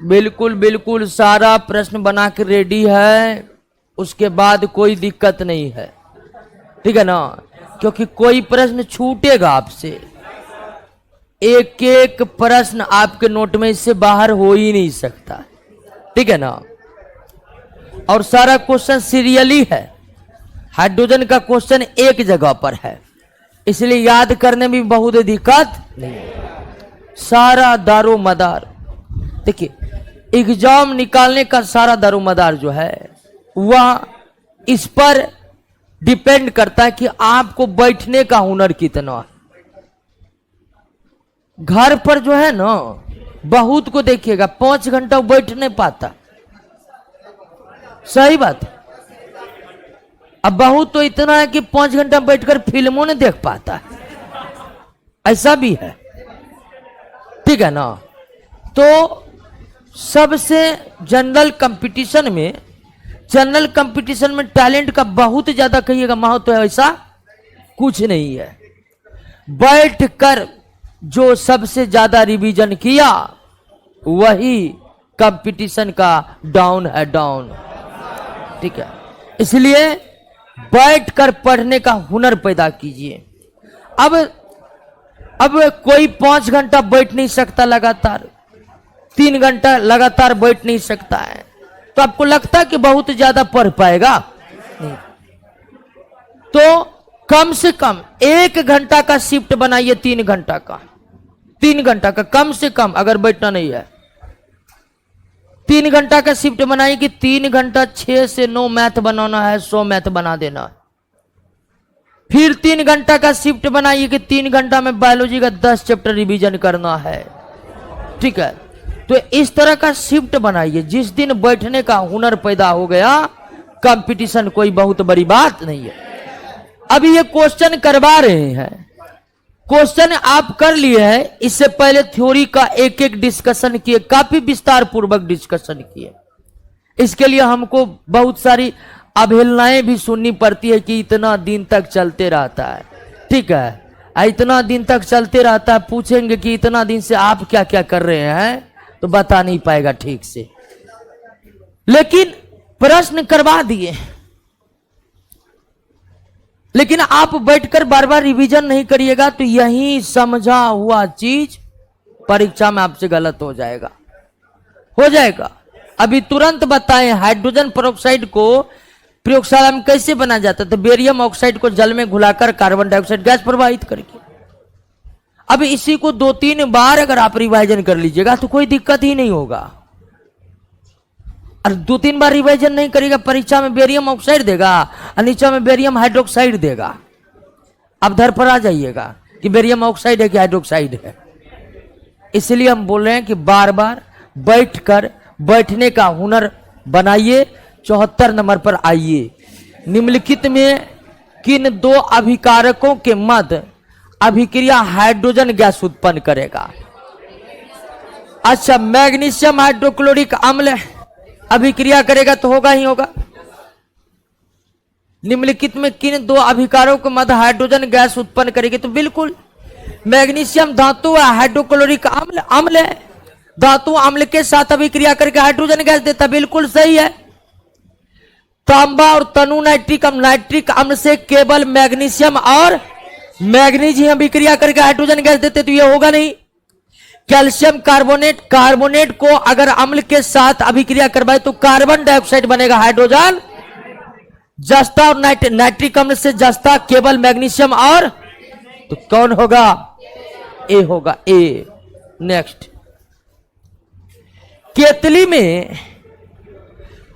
A: बिल्कुल बिल्कुल सारा प्रश्न बनाकर रेडी है, उसके बाद कोई दिक्कत नहीं है, ठीक है ना। क्योंकि कोई प्रश्न छूटेगा आपसे, एक एक प्रश्न आपके नोट में इससे बाहर हो ही नहीं सकता, ठीक है ना। और सारा क्वेश्चन सीरियली है, हाइड्रोजन का क्वेश्चन एक जगह पर है, इसलिए याद करने में बहुत दिक्कत नहीं। सारा दारोमदार, देखिए एग्जाम निकालने का सारा दारोमदार जो है वह इस पर डिपेंड करता है कि आपको बैठने का हुनर कितना है। घर पर जो है ना, बहुत को देखिएगा 5 घंटा बैठ नहीं पाता, सही बात है। अब बहुत तो इतना है कि 5 घंटा बैठकर फिल्मों नहीं देख पाता, ऐसा भी है, ठीक है ना। तो सबसे जनरल कंपटीशन में टैलेंट का बहुत ज्यादा कहिएगा महत्व है, ऐसा कुछ नहीं है। बैठकर जो सबसे ज्यादा रिवीजन किया वही कंपटीशन का डाउन है, डाउन, ठीक है। इसलिए बैठकर पढ़ने का हुनर पैदा कीजिए। अब कोई 5 घंटा बैठ नहीं सकता लगातार, 3 घंटा लगातार बैठ नहीं सकता है, तो आपको लगता है कि बहुत ज्यादा पढ़ पाएगा? नहीं। तो कम से कम 1 घंटा का शिफ्ट बनाइए, 3 घंटा का, 3 घंटा का कम से कम। अगर बैठना नहीं है 3 घंटा का शिफ्ट बनाइए कि 3 घंटा 6 से 9 मैथ बनाना है, 100 मैथ बना देना है। फिर 3 घंटा का शिफ्ट बनाइए कि 3 घंटा में बायोलॉजी का 10 चैप्टर रिवीजन करना है। ठीक है, तो इस तरह का शिफ्ट बनाइए। जिस दिन बैठने का हुनर पैदा हो गया, कंपटीशन कोई बहुत बड़ी बात नहीं है। अभी ये क्वेश्चन करवा रहे हैं, क्वेश्चन आप कर लिए हैं, इससे पहले थ्योरी का एक एक डिस्कशन किए, काफी विस्तार पूर्वक डिस्कशन किए। इसके लिए हमको बहुत सारी अवहेलनाएं भी सुननी पड़ती है कि इतना दिन तक चलते रहता है। ठीक है, इतना दिन तक चलते रहता है, पूछेंगे कि इतना दिन से आप क्या क्या कर रहे हैं, तो बता नहीं पाएगा ठीक से। लेकिन प्रश्न करवा दिए, लेकिन आप बैठकर बार बार रिवीजन नहीं करिएगा तो यही समझा हुआ चीज परीक्षा में आपसे गलत हो जाएगा, हो जाएगा। अभी तुरंत बताएं, हाइड्रोजन पेरोक्साइड को प्रयोगशाला में कैसे बना जाता है? तो बेरियम ऑक्साइड को जल में घुलाकर कार्बन डाइऑक्साइड गैस प्रवाहित करके। अब इसी को 2-3 बार अगर आप रिवाइजन कर लीजिएगा तो कोई दिक्कत ही नहीं होगा। और 2-3 बार रिवाइजन नहीं करेगा, परीक्षा में बेरियम ऑक्साइड देगा और नीचे में बेरियम हाइड्रोक्साइड देगा, अब धर पर आ जाइएगा कि बेरियम ऑक्साइड है कि हाइड्रोक्साइड है। इसलिए हम बोल रहे हैं कि बार बार बैठकर बैठने का हुनर बनाइए। 74 नंबर पर आइए। निम्नलिखित में किन 2 अभिकारकों के मध्य अभिक्रिया हाइड्रोजन गैस उत्पन्न करेगा? अच्छा, मैग्नीशियम हाइड्रोक्लोरिक अम्ल अभिक्रिया करेगा तो होगा ही होगा। निम्नलिखित में किन 2 अभिकारकों के मध्य हाइड्रोजन गैस उत्पन्न करेगी? तो बिल्कुल मैग्नीशियम धातु है, हाइड्रोक्लोरिक अम्ल अम्ल है, धातु अम्ल के साथ अभिक्रिया करके हाइड्रोजन गैस देता, बिल्कुल सही है। तांबा और तनु नाइट्रिक अम्ल से केवल मैग्नीशियम और मैग्नीज ही अभिक्रिया करके हाइड्रोजन गैस देते, तो ये होगा नहीं। कैल्शियम कार्बोनेट को अगर अम्ल के साथ अभिक्रिया करवाए तो कार्बन डाइऑक्साइड बनेगा, हाइड्रोजन जस्ता, और नाइट्रिक अम्ल से जस्ता केवल मैग्नीशियम और, तो कौन होगा? ए होगा, ए। नेक्स्ट, केतली में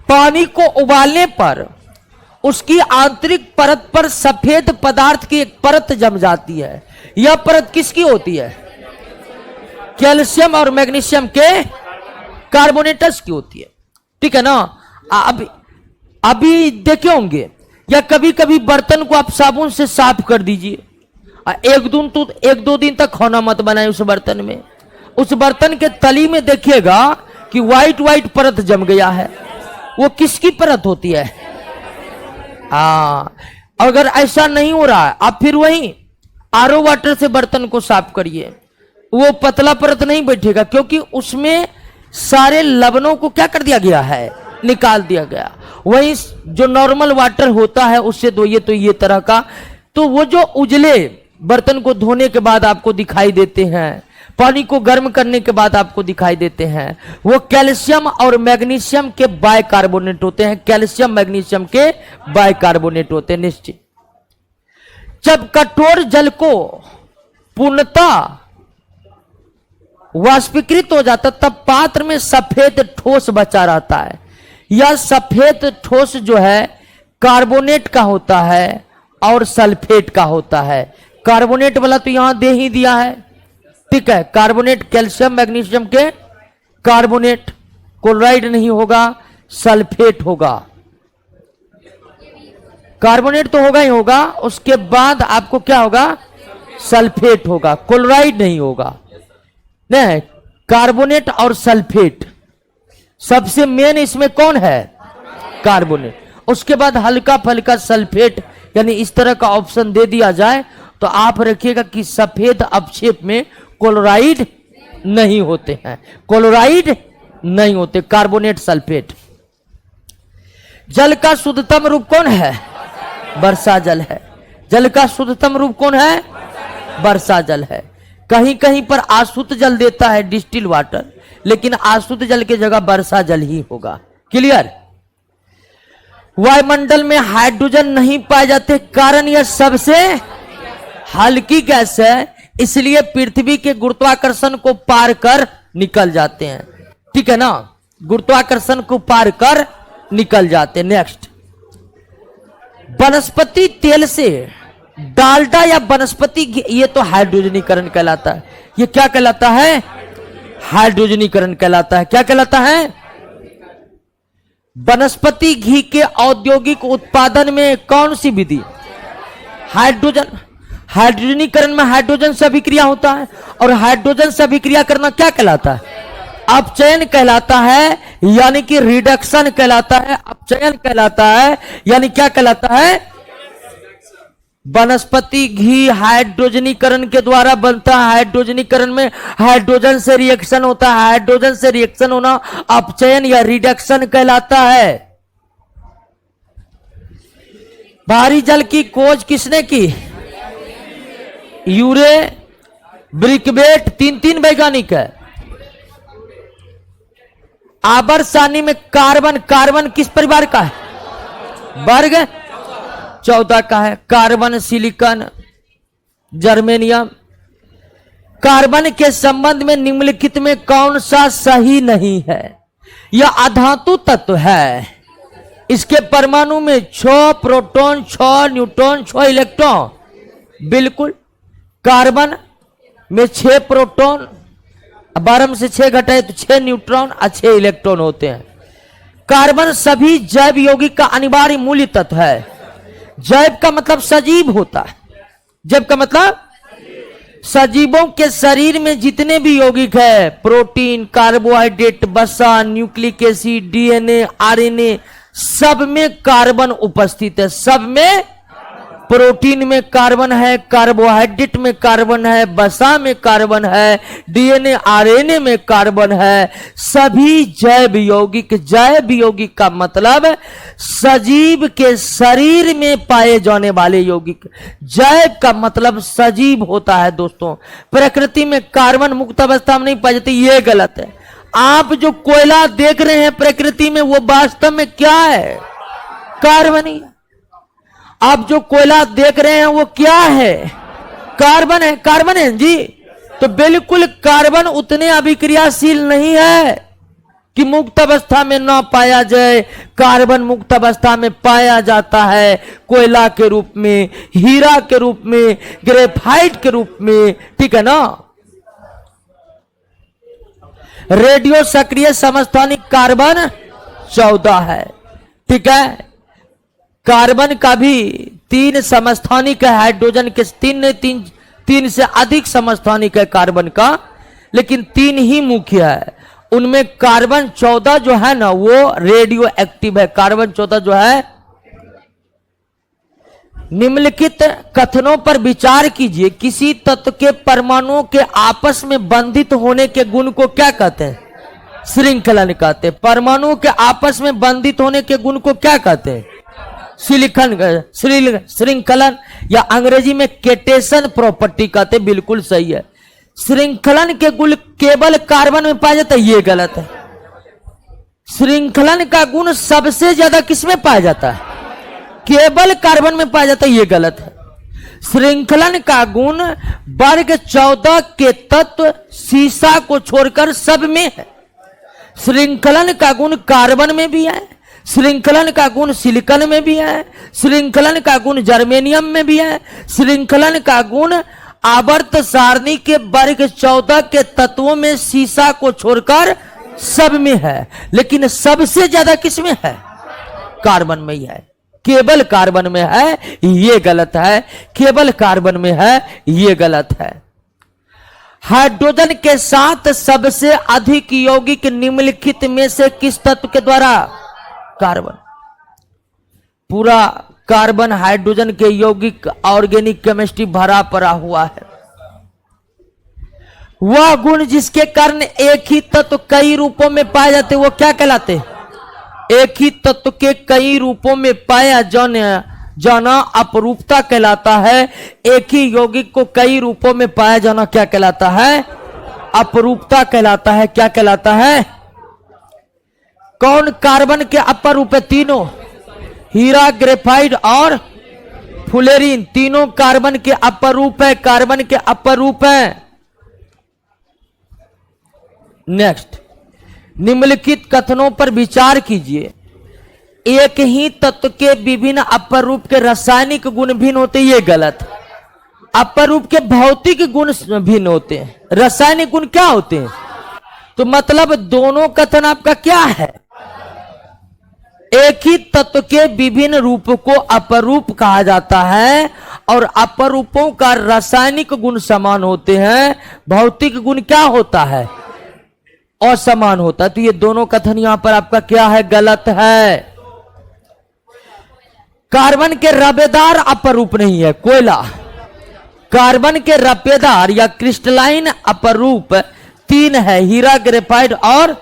A: पानी को उबालने पर उसकी आंतरिक परत पर सफेद पदार्थ की एक परत जम जाती है। यह परत किसकी होती है? कैल्शियम और मैग्नीशियम के कार्बोनेटस की होती है। ठीक है ना? अभी देखे होंगे, या कभी कभी बर्तन को आप साबुन से साफ कर दीजिए, 1-2 दिन तक खाना मत बनाए उस बर्तन में। उस बर्तन के तली में देखिएगा कि व्हाइट परत जम गया है, वो किसकी परत होती है? अगर ऐसा नहीं हो रहा है, आप फिर वही आरओ वाटर से बर्तन को साफ करिए, वो पतला परत नहीं बैठेगा, क्योंकि उसमें सारे लवणों को क्या कर दिया गया है? निकाल दिया गया। वही जो नॉर्मल वाटर होता है उससे तो ये तरह का, तो वो जो उजले बर्तन को धोने के बाद आपको दिखाई देते हैं, पानी को गर्म करने के बाद आपको दिखाई देते हैं, वो कैल्शियम और मैग्नीशियम के बाइकार्बोनेट होते हैं। कैल्शियम मैग्नीशियम के बाइकार्बोनेट होते हैं निश्चित। जब कठोर जल को पूर्णतः वाष्पीकृत हो जाता तब पात्र में सफेद ठोस बचा रहता है। यह सफेद ठोस जो है कार्बोनेट का होता है और सल्फेट का होता है। कार्बोनेट वाला तो यहां दे ही दिया है, ठीक है। कार्बोनेट कैल्शियम मैग्नीशियम के कार्बोनेट, क्लोराइड नहीं होगा, सल्फेट होगा। कार्बोनेट तो होगा ही होगा, उसके बाद आपको क्या होगा? सल्फेट होगा, क्लोराइड नहीं होगा। नहीं, कार्बोनेट और सल्फेट सबसे मेन इसमें कौन है? कार्बोनेट। उसके बाद हल्का फल्का सल्फेट, यानी इस तरह का ऑप्शन दे दिया जाए तो आप रखिएगा कि सफेद अवक्षेप में क्लोराइड नहीं होते हैं, क्लोराइड नहीं होते, कार्बोनेट सल्फेट। जल का शुद्धतम रूप कौन है? वर्षा जल है। जल का शुद्धतम रूप कौन है? वर्षा जल है। कहीं कहीं पर आशुद्ध जल देता है डिस्टिल वाटर, लेकिन आशुद्ध जल की जगह वर्षा जल ही होगा। क्लियर? वायुमंडल में हाइड्रोजन नहीं पाए जाते, कारण यह सबसे हल्की गैस है, इसलिए पृथ्वी के गुरुत्वाकर्षण को पार कर निकल जाते हैं। ठीक है ना, गुरुत्वाकर्षण को पार कर निकल जाते हैं। नेक्स्ट, वनस्पति तेल से डालडा या वनस्पति घी, ये तो हाइड्रोजनीकरण कहलाता है। ये क्या कहलाता है? हाइड्रोजनीकरण कहलाता है। क्या कहलाता है? वनस्पति घी के औद्योगिक उत्पादन में कौन सी विधि? हाइड्रोजन। हाइड्रोजनीकरण में हाइड्रोजन से अभिक्रिया होता है, और हाइड्रोजन से अभिक्रिया करना क्या कहलाता है? अपचयन कहलाता है, यानी कि रिडक्शन कहलाता है। अपचयन कहलाता है, यानी क्या कहलाता है? वनस्पति घी हाइड्रोजनीकरण के द्वारा बनता है। हाइड्रोजनीकरण में हाइड्रोजन से रिएक्शन होता है। हाइड्रोजन से रिएक्शन होना अपचयन या रिडक्शन कहलाता है। भारी जल की खोज किसने की? यूरे ब्रिकवेट, तीन वैज्ञानिक है। आवर्त सारणी में कार्बन, कार्बन किस परिवार का है? वर्ग 14 का है। Carbon, silicon, germanium. कार्बन के संबंध में निम्नलिखित में कौन सा सही नहीं है? यह अधातु तत्व है। इसके परमाणु में 6 प्रोटॉन, 6 न्यूट्रॉन, 6 इलेक्ट्रॉन। बिल्कुल। कार्बन में 6 प्रोटॉन, 12 में से 6 घटाए तो 6 न्यूट्रॉन और 6 इलेक्ट्रॉन होते हैं। कार्बन सभी जैव यौगिक का अनिवार्य मूल्य तत्व है। जैव का मतलब सजीव होता है। जैव का मतलब सजीवों के शरीर में जितने भी यौगिक है, प्रोटीन, कार्बोहाइड्रेट, वसा, न्यूक्लिक एसिड, डीएनए, आरएनए, सब में कार्बन उपस्थित है। सब में, प्रोटीन में कार्बन है, कार्बोहाइड्रेट में कार्बन है, वसा में कार्बन है, डीएनए, आरएनए में कार्बन है। सभी जैव यौगिक, जैव यौगिक का मतलब सजीव के शरीर में पाए जाने वाले यौगिक। जैव का मतलब सजीव होता है। दोस्तों, प्रकृति में कार्बन मुक्त अवस्था में नहीं पाए जाते, ये गलत है। आप जो कोयला देख रहे हैं प्रकृति में, वो वास्तव में क्या है? कार्बन ही है। आप जो कोयला देख रहे हैं वो क्या है? कार्बन है। कार्बन है जी। तो बिल्कुल कार्बन उतने अभिक्रियाशील नहीं है कि मुक्त अवस्था में ना पाया जाए। कार्बन मुक्त अवस्था में पाया जाता है, कोयला के रूप में, हीरा के रूप में, ग्रेफाइट के रूप में। ठीक है ना। रेडियो सक्रिय समस्थानिक कार्बन 14 है। ठीक है। कार्बन का भी 3 समस्थानिक है। हाइड्रोजन के 3 से अधिक समस्थानिक है कार्बन का, लेकिन 3 ही मुख्य है। उनमें कार्बन 14 जो है ना, वो रेडियो एक्टिव है। कार्बन 14 जो है। निम्नलिखित कथनों पर विचार कीजिए। किसी तत्व के परमाणुओं के आपस में बंधित होने के गुण को क्या कहते हैं? श्रृंखलन कहते हैं। परमाणुओं के आपस में बंधित होने के गुण को क्या कहते हैं? श्रृंखलन, या अंग्रेजी में केटेशन प्रॉपर्टी कहते। बिल्कुल सही है। श्रृंखलन के गुण केवल कार्बन में पाया जाता है, ये गलत है। श्रृंखलन का गुण सबसे ज्यादा किसमें पाया जाता है? केवल कार्बन में पाया जाता है, ये गलत है। श्रृंखलन का गुण वर्ग 14 के तत्व सीसा को छोड़कर सब में है। श्रृंखलन का गुण कार्बन में भी है, श्रृंखलन का गुण सिलिकॉन में भी है, श्रृंखलन का गुण जर्मेनियम में भी है, श्रृंखलन का गुण आवर्त सारणी के वर्ग 14 के तत्वों में सीसा को छोड़कर सब में है। लेकिन सबसे ज्यादा किसमें है? कार्बन में ही है। केवल कार्बन में है, ये गलत है। केवल कार्बन में है, ये गलत है। हाइड्रोजन के साथ सबसे अधिक यौगिक निम्नलिखित में से किस तत्व के द्वारा? कार्बन। पूरा कार्बन हाइड्रोजन के यौगिक ऑर्गेनिक केमिस्ट्री भरा पड़ा हुआ है। वह गुण जिसके कारण एक ही तत्व कई रूपों में पाए जाते, वो क्या कहलाते? एक ही तत्व के कई रूपों में पाया जाने जाना अपरूपता कहलाता है। एक ही यौगिक को कई रूपों में पाया जाना क्या कहलाता है? अपरूपता कहलाता है। क्या कहलाता है? कौन कार्बन के अपर रूप है? तीनों, हीरा, ग्रेफाइट और फुलेरिन, तीनों कार्बन के अपर रूप है। कार्बन के अपर रूप है। नेक्स्ट, निम्नलिखित कथनों पर विचार कीजिए। एक ही तत्व के विभिन्न अपर रूप के रासायनिक गुण भिन्न होते, ये गलत। अपर रूप के भौतिक गुण भिन्न होते हैं, रासायनिक गुण क्या होते हैं? तो मतलब दोनों कथन आपका क्या है? एक ही तत्व के विभिन्न रूप को अपर रूप कहा जाता है और अपर रूपों का रासायनिक गुण समान होते हैं, भौतिक गुण क्या होता है? असमान होता है। तो ये दोनों कथन यहां पर आपका क्या है? गलत है। कार्बन के रबेदार अपर रूप नहीं है कोयला। कार्बन के रपेदार या क्रिस्टलाइन अपर रूप 3 है, हीरा, ग्रेफाइट और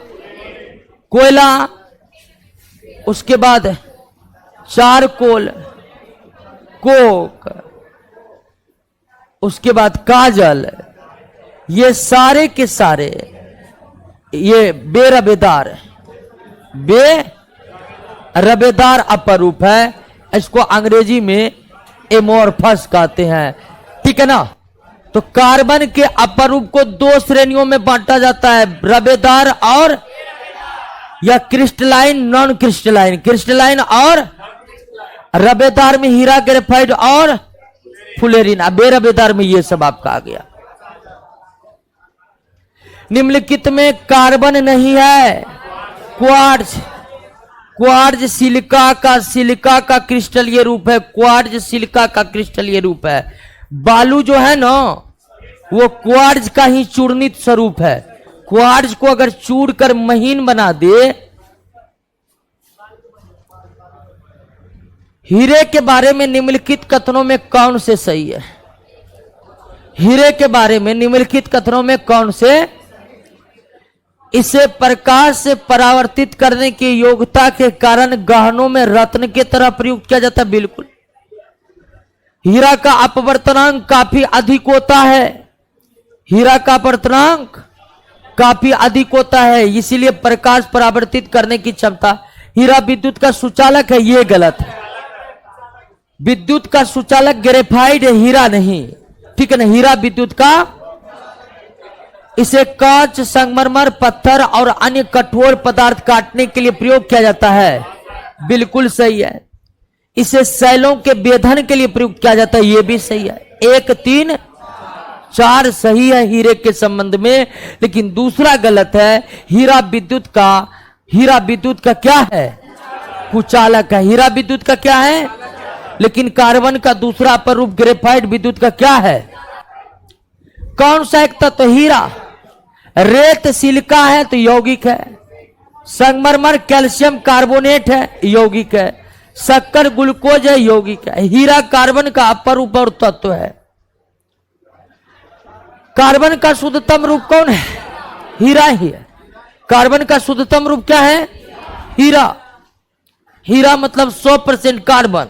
A: कोयला। उसके बाद चारकोल, कोक, उसके बाद काजल, ये सारे के सारे ये बेरबेदार अपर रूप है। इसको अंग्रेजी में एमोर्फस कहते हैं, ठीक है ना। तो कार्बन के अपर रूप को 2 श्रेणियों में बांटा जाता है, रबेदार और या क्रिस्टलाइन, नॉन क्रिस्टलाइन। क्रिस्टलाइन और रबेदार में हीरा, ग्रेफाइट और फुलेरिन। बेरबेदार में ये सब आपका आ गया। निम्नलिखित में कार्बन नहीं है। क्वार्ट्ज, क्वार्ट्ज सिलिका का क्रिस्टलीय रूप है। क्वार्ट्ज सिलिका का क्रिस्टलीय रूप है। बालू जो है ना, वो क्वार्ट्ज का ही चूर्णित स्वरूप है। क्वार्ट्ज को अगर चूर कर महीन बना दे। हीरे के बारे में निम्नलिखित कथनों में कौन से सही है? हीरे के बारे में निम्नलिखित कथनों में कौन से? इसे प्रकाश से परावर्तित करने की योग्यता के कारण गहनों में रत्न की तरह प्रयुक्त किया जाता है। बिल्कुल। हीरा का अपवर्तनांक काफी अधिक होता है। हीरा का अपवर्तनांक काफी अधिक होता है, इसीलिए प्रकाश परावर्तित करने की क्षमता। हीरा विद्युत का सुचालक है, यह गलत है। विद्युत का सुचालक ग्रेफाइट है, हीरा नहीं, ठीक है ना। हीरा विद्युत का, इसे कांच, संगमरमर, पत्थर और अन्य कठोर पदार्थ काटने के लिए प्रयोग किया जाता है। बिल्कुल सही है। इसे सैलों के बेधन के लिए प्रयोग किया जाता है, यह भी सही है। 1, 3, 4 सही है हीरे के संबंध में, लेकिन दूसरा गलत है। हीरा विद्युत का क्या है? कुचालक है। हीरा विद्युत का क्या है? लेकिन कार्बन का दूसरा अपर रूप ग्रेफाइट विद्युत का क्या है? कौन सा एक तत्व? हीरा। रेत सिलिका है तो यौगिक है। संगमरमर कैल्शियम कार्बोनेट है, यौगिक है। शक्कर ग्लूकोज है, यौगिक है। हीरा कार्बन का अपर रूप और तत्व है। कार्बन का शुद्धतम रूप कौन है? हीरा ही है। कार्बन का शुद्धतम रूप क्या है? हीरा। हीरा मतलब 100% कार्बन।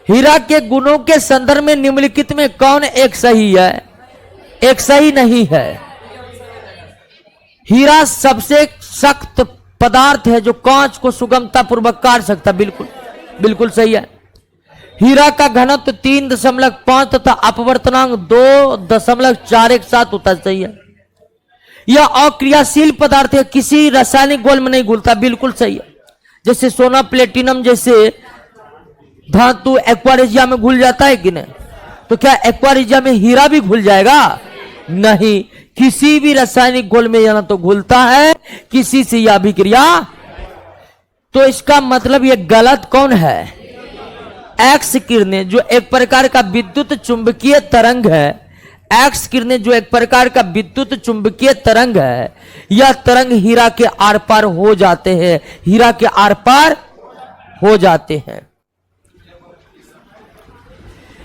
A: हीरा के गुणों के संदर्भ में निम्नलिखित में कौन एक सही है? एक सही नहीं है। हीरा सबसे सख्त पदार्थ है जो कांच को सुगमता पूर्वक काट सकता। बिल्कुल, बिल्कुल सही है। हीरा का घनत्व 3.5 तथा अपवर्तनांक 2.417 होता है, सही है। यह अक्रियाशील पदार्थ है, किसी रासायनिक घोल में नहीं घुलता। बिल्कुल सही है। जैसे सोना, प्लेटिनम जैसे धातु एक्वारिजिया में घुल जाता है कि नहीं? तो क्या एक्वारिजिया में हीरा भी घुल जाएगा? नहीं। किसी भी रासायनिक घोल में या तो घुलता है, किसी से यह अभिक्रिया। तो इसका मतलब ये गलत कौन है? एक्स किरणें जो एक प्रकार का विद्युत चुंबकीय तरंग है। एक्स किरणें जो एक प्रकार का विद्युत चुंबकीय तरंग है, यह तरंग हीरा के आर पार हो जाते हैं। हीरा के आर पार हो जाते हैं।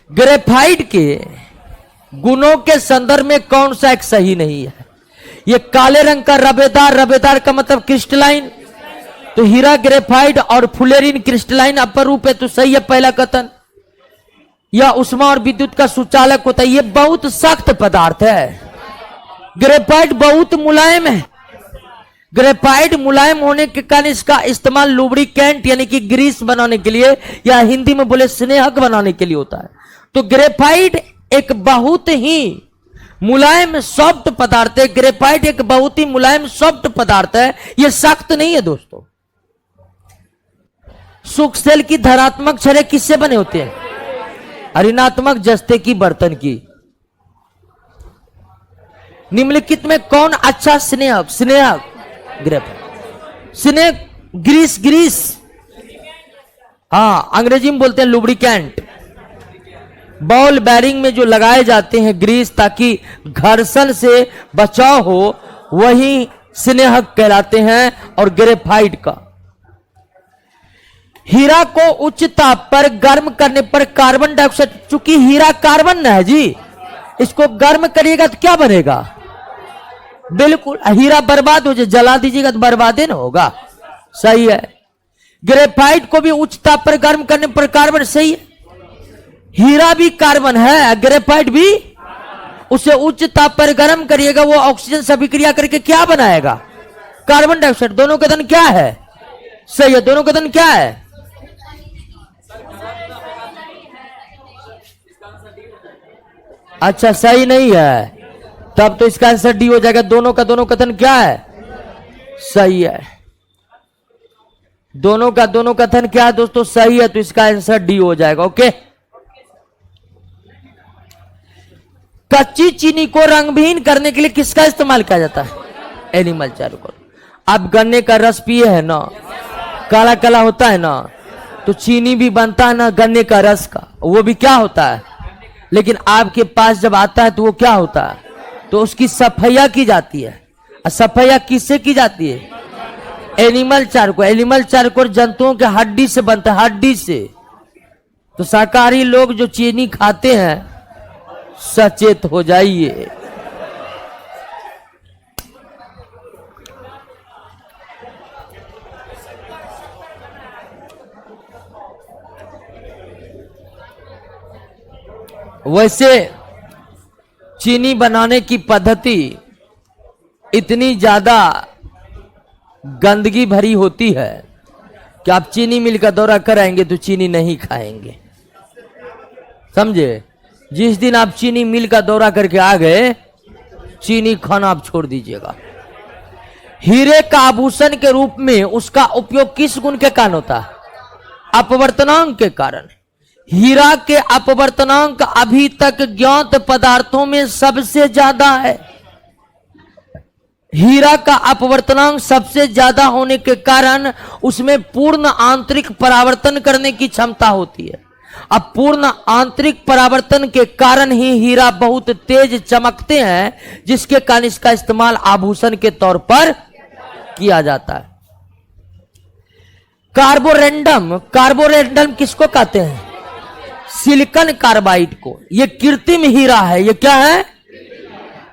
A: ग्रेफाइट के गुणों के संदर्भ में कौन सा एक सही नहीं है? यह काले रंग का रबेदार, रबेदार का मतलब क्रिस्टलाइन, तो हीरा ग्रेफाइट और फुलेरिन क्रिस्टलाइन अपर रूप है, तो सही है पहला कथन। यह उष्मा और विद्युत का सुचालक होता है। ये बहुत सख्त पदार्थ है, ग्रेफाइट बहुत मुलायम है। ग्रेफाइट मुलायम होने के कारण इसका इस्तेमाल लुब्रिकेंट यानी कि ग्रीस बनाने के लिए, या हिंदी में बोले स्नेहक बनाने के लिए होता है। तो ग्रेफाइट एक बहुत ही मुलायम सॉफ्ट पदार्थ है। ग्रेफाइट एक बहुत ही मुलायम सॉफ्ट पदार्थ है, यह सख्त नहीं है दोस्तों। सुख सेल की धनात्मक छड़े किससे बने होते हैं? ऋणात्मक जस्ते की बर्तन की। निम्नलिखित में कौन अच्छा स्नेहक? स्नेहक ग्रेफाइट। स्नेहक ग्रीस, ग्रीस हाँ अंग्रेजी में बोलते हैं लुब्रिकेंट। बॉल बैरिंग में जो लगाए जाते हैं ग्रीस ताकि घर्षण से बचाव हो, वही स्नेहक कहलाते हैं। और ग्रेफाइट का हीरा को उच्च ताप पर गर्म करने पर कार्बन डाइऑक्साइड, चूंकि हीरा कार्बन है जी, इसको गर्म करिएगा तो क्या बनेगा? बिल्कुल हीरा बर्बाद हो जाए, जला दीजिएगा तो बर्बाद ही ना होगा। सही है। ग्रेफाइट को भी उच्च ताप पर गर्म करने पर कार्बन, सही है। हीरा भी कार्बन है, ग्रेफाइट भी। उसे उच्च ताप पर गर्म करिएगा, वो ऑक्सीजन से अभिक्रिया करके क्या बनाएगा? Carbon dioxide. दोनों कथन क्या है? सही है। दोनों कथन क्या है? अच्छा सही नहीं है, तब तो इसका आंसर डी हो जाएगा। दोनों का दोनों कथन क्या है? सही है। दोनों का दोनों कथन क्या है दोस्तों? सही है, तो इसका आंसर डी हो जाएगा। ओके। कच्ची चीनी को रंगहीन करने के लिए किसका इस्तेमाल किया जाता है? Animal charcoal. आप गन्ने का रस पिए है ना, काला काला होता है ना, तो चीनी भी बनता है ना गन्ने का रस का, वो भी क्या होता है? लेकिन आपके पास जब आता है तो वो क्या होता है? तो उसकी सफैया की जाती है। सफैया किससे की जाती है? Animal charcoal. एनिमल चारकोल जंतुओं के हड्डी से बनता है, हड्डी से। तो शाकाहारी लोग जो चीनी खाते हैं सचेत हो जाइए। वैसे चीनी बनाने की पद्धति इतनी ज्यादा गंदगी भरी होती है कि आप चीनी मिल का दौरा कराएंगे तो चीनी नहीं खाएंगे, समझे? जिस दिन आप चीनी मिल का दौरा करके आ गए, चीनी खाना आप छोड़ दीजिएगा। हीरे का आभूषण के रूप में उसका उपयोग किस गुण के कारण होता है? अपवर्तनांक के कारण। हीरा के अपवर्तनांक अभी तक ज्ञात पदार्थों में सबसे ज्यादा है। हीरा का अपवर्तनांक सबसे ज्यादा होने के कारण उसमें पूर्ण आंतरिक परावर्तन करने की क्षमता होती है। अब पूर्ण आंतरिक परावर्तन के कारण ही हीरा बहुत तेज चमकते हैं, जिसके कारण इसका इस्तेमाल आभूषण के तौर पर किया जाता है। कार्बोरेंडम, कार्बोरेंडम किसको कहते हैं? सिलिकॉन कार्बाइड को। यह कृत्रिम हीरा है। यह क्या है?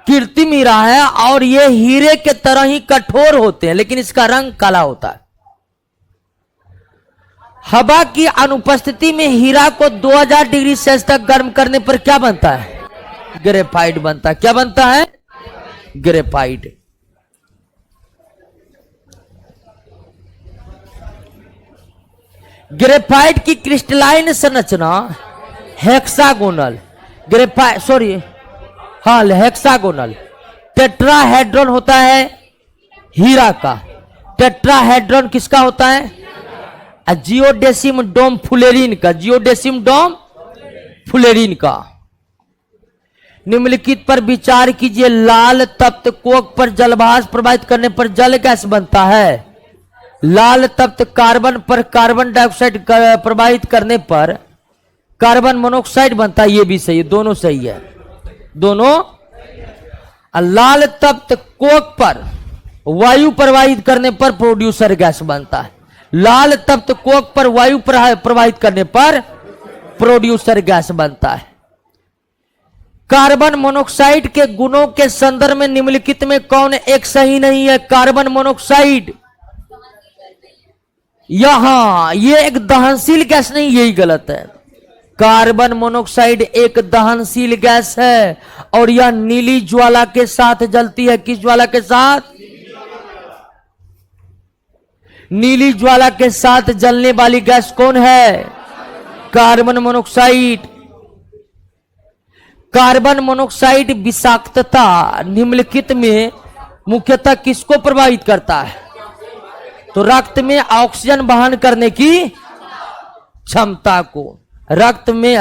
A: कृत्रिम हीरा है, और ये हीरे के तरह ही कठोर होते हैं, लेकिन इसका रंग काला होता है। हवा की अनुपस्थिति में हीरा को 2000 डिग्री सेल्सियस तक गर्म करने पर क्या बनता है? ग्रेफाइट बनता है। क्या बनता है? ग्रेफाइट। ग्रेफाइट की क्रिस्टलाइन संरचना हेक्सागोनल, ग्रेफाइट सॉरी हाँ हेक्सागोनल। टेट्राहेड्रॉन होता है हीरा का। टेट्राहेड्रॉन किसका होता है? जियोडेसिम डोम फुलेरिन का। जियोडेसिम डोम फुलेरिन का। निम्नलिखित पर विचार कीजिए। लाल तप्त कोक पर जलभास प्रवाहित करने पर जल गैस बनता है। लाल तप्त कार्बन पर कार्बन डाइऑक्साइड प्रवाहित करने पर कार्बन मोनोऑक्साइड बनता है। ये भी सही है, दोनों सही है, दोनों। लाल तप्त कोक पर वायु प्रवाहित करने पर प्रोड्यूसर गैस बनता है। लाल तप्त कोक पर वायु प्रवाहित करने पर प्रोड्यूसर गैस बनता है। कार्बन मोनोऑक्साइड के गुणों के संदर्भ में निम्नलिखित में कौन एक सही नहीं है? कार्बन मोनोऑक्साइड यहां ये एक दहनशील गैस नहीं, यही गलत है। कार्बन मोनोऑक्साइड एक दहनशील गैस है और यह नीली ज्वाला के साथ जलती है। किस ज्वाला के साथ? नीली ज्वाला के साथ जलने वाली गैस कौन है? Carbon monoxide. कार्बन मोनोऑक्साइड विषाक्तता निम्नलिखित में मुख्यतः किसको प्रभावित करता है? तो रक्त में ऑक्सीजन वहन करने की क्षमता को। रक्त में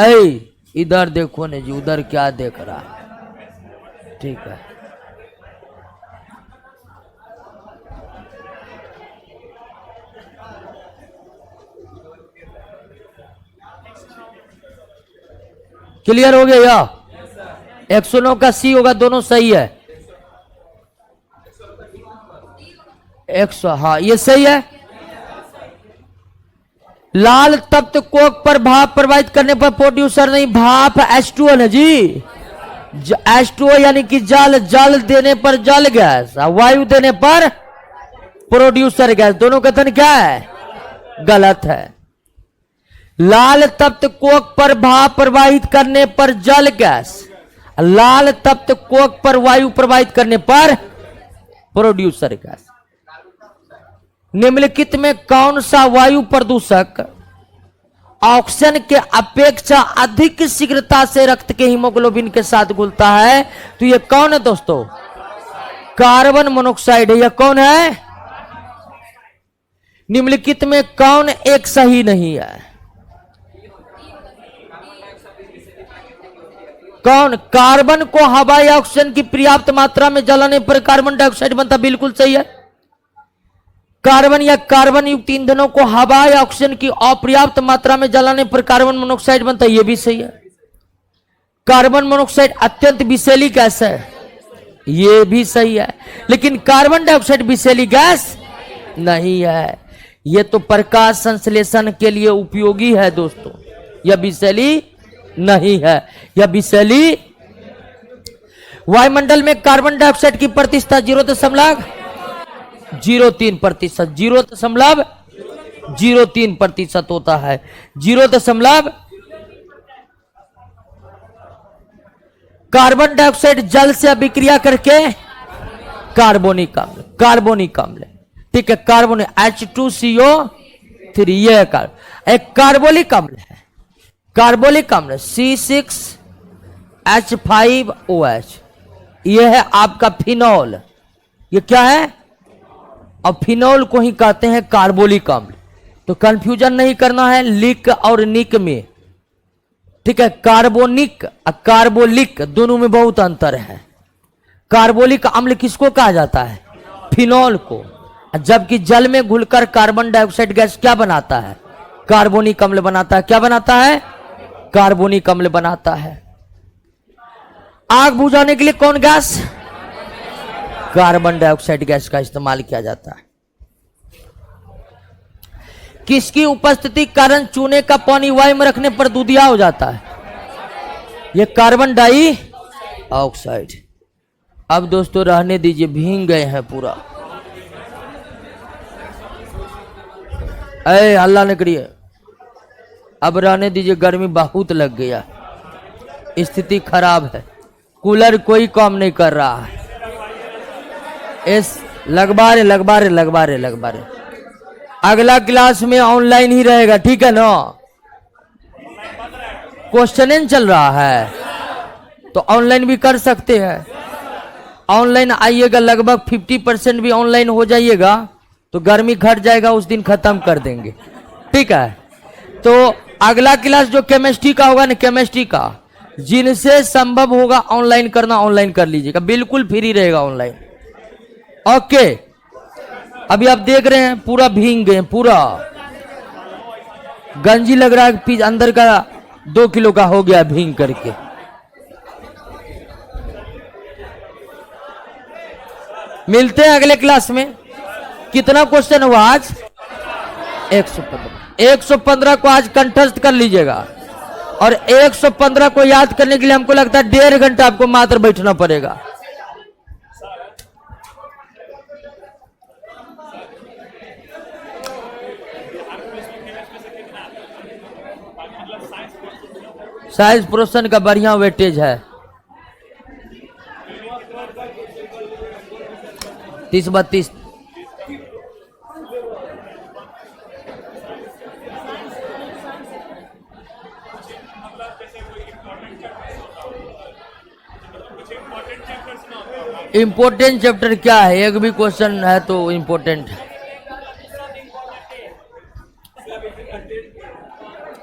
A: इधर देखो ने जी, उधर क्या देख रहा है? ठीक है, क्लियर हो गया? या 109 का सी होगा, दोनों सही है। 100, हाँ ये सही है। लाल तप्त कोक पर भाप प्रवाहित करने पर प्रोड्यूसर नहीं, भाप H2O है जी। H2O यानी कि जल, जल देने पर जल गैस, वायु देने पर प्रोड्यूसर गैस। दोनों कथन क्या है? गलत है। लाल तप्त कोक पर भाप प्रवाहित करने पर जल गैस, लाल तप्त कोक पर वायु प्रवाहित करने पर प्रोड्यूसर गैस। निम्नलिखित में कौन सा वायु प्रदूषक ऑक्सीजन के अपेक्षा अधिक शीघ्रता से रक्त के हीमोग्लोबिन के साथ घुलता है? तो यह कौन है दोस्तों? कार्बन मोनोऑक्साइड है। यह कौन है? निम्नलिखित में कौन एक सही नहीं है? कौन? कार्बन को हवा या ऑक्सीजन की पर्याप्त मात्रा में जलाने पर कार्बन डाइऑक्साइड बनता, बिल्कुल सही है। कार्बन या कार्बन युक्त ईंधनों को हवा या ऑक्सीजन की अपर्याप्त मात्रा में जलाने पर कार्बन मोनोऑक्साइड बनता है, यह भी सही है। कार्बन मोनोऑक्साइड अत्यंत विषैली गैस है, यह भी सही है। लेकिन कार्बन डाइऑक्साइड विषैली गैस नहीं है। यह तो प्रकाश संश्लेषण के लिए उपयोगी है दोस्तों, यह विषैली नहीं है, यह विषैली। वायुमंडल में कार्बन डाइऑक्साइड की प्रतिशत 0.03%, 0.03% होता है। 0. कार्बन डाइऑक्साइड जल से अभिक्रिया करके कार्बोनिक अम्ल, कार्बोनिक अम्ल, ठीक है, कार्बन H2CO3, यह एक कार्बोलिक अम्ल है। कार्बोलिक अम्ल C6H5OH, यह है आपका फिनॉल। यह क्या है? और फिनॉल को ही कहते हैं कार्बोलिक अम्ल। तो कंफ्यूजन नहीं करना है लिक और निक में, ठीक है। कार्बोनिक और कार्बोलिक दोनों में बहुत अंतर है। कार्बोलिक अम्ल किसको कहा जाता है? फिनॉल को। जबकि जल में घुलकर कार्बन डाइऑक्साइड गैस क्या बनाता है? कार्बोनिक अम्ल बनाता है। क्या बनाता है? कार्बोनिक अम्ल बनाता है। आग बुझाने के लिए कौन गैस? कार्बन डाइऑक्साइड गैस का इस्तेमाल किया जाता है। किसकी उपस्थिति कारण चूने का पानी वायु में रखने पर दूधिया हो जाता है? यह कार्बन डाइऑक्साइड। अब दोस्तों रहने दीजिए, भीग गए हैं पूरा। हल्ला न करिए, अब रहने दीजिए, गर्मी बहुत लग गया, स्थिति खराब है। कूलर कोई काम नहीं कर रहा है। इस लगवा रहे। अगला क्लास में ऑनलाइन ही रहेगा, ठीक है ना? क्वेश्चन चल रहा है तो ऑनलाइन भी कर सकते हैं। ऑनलाइन आइएगा, लगभग 50% भी ऑनलाइन हो जाइएगा तो गर्मी घट जाएगा, उस दिन खत्म कर देंगे, ठीक है। तो अगला क्लास जो केमिस्ट्री का होगा ना, केमिस्ट्री का जिनसे संभव होगा ऑनलाइन करना, ऑनलाइन कर लीजिएगा, बिल्कुल फ्री रहेगा ऑनलाइन। ओके, अभी आप देख रहे हैं पूरा भीग गए, पूरा गंजी लग रहा है, अंदर का 2 किलो का हो गया भीग करके। मिलते हैं अगले क्लास में। कितना क्वेश्चन हुआ आज? 115 को आज कंठस्थ कर लीजिएगा। और 115 को याद करने के लिए हमको लगता है 1.5 घंटा आपको मात्र बैठना पड़ेगा। साइज पोर्शन का बढ़िया वेटेज है। 30-32। इम्पोर्टेंट चैप्टर क्या है? एक भी क्वेश्चन है तो इम्पोर्टेंट है।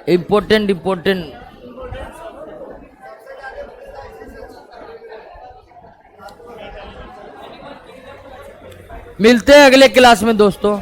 A: इम्पोर्टेंट मिलते हैं अगले क्लास में दोस्तों।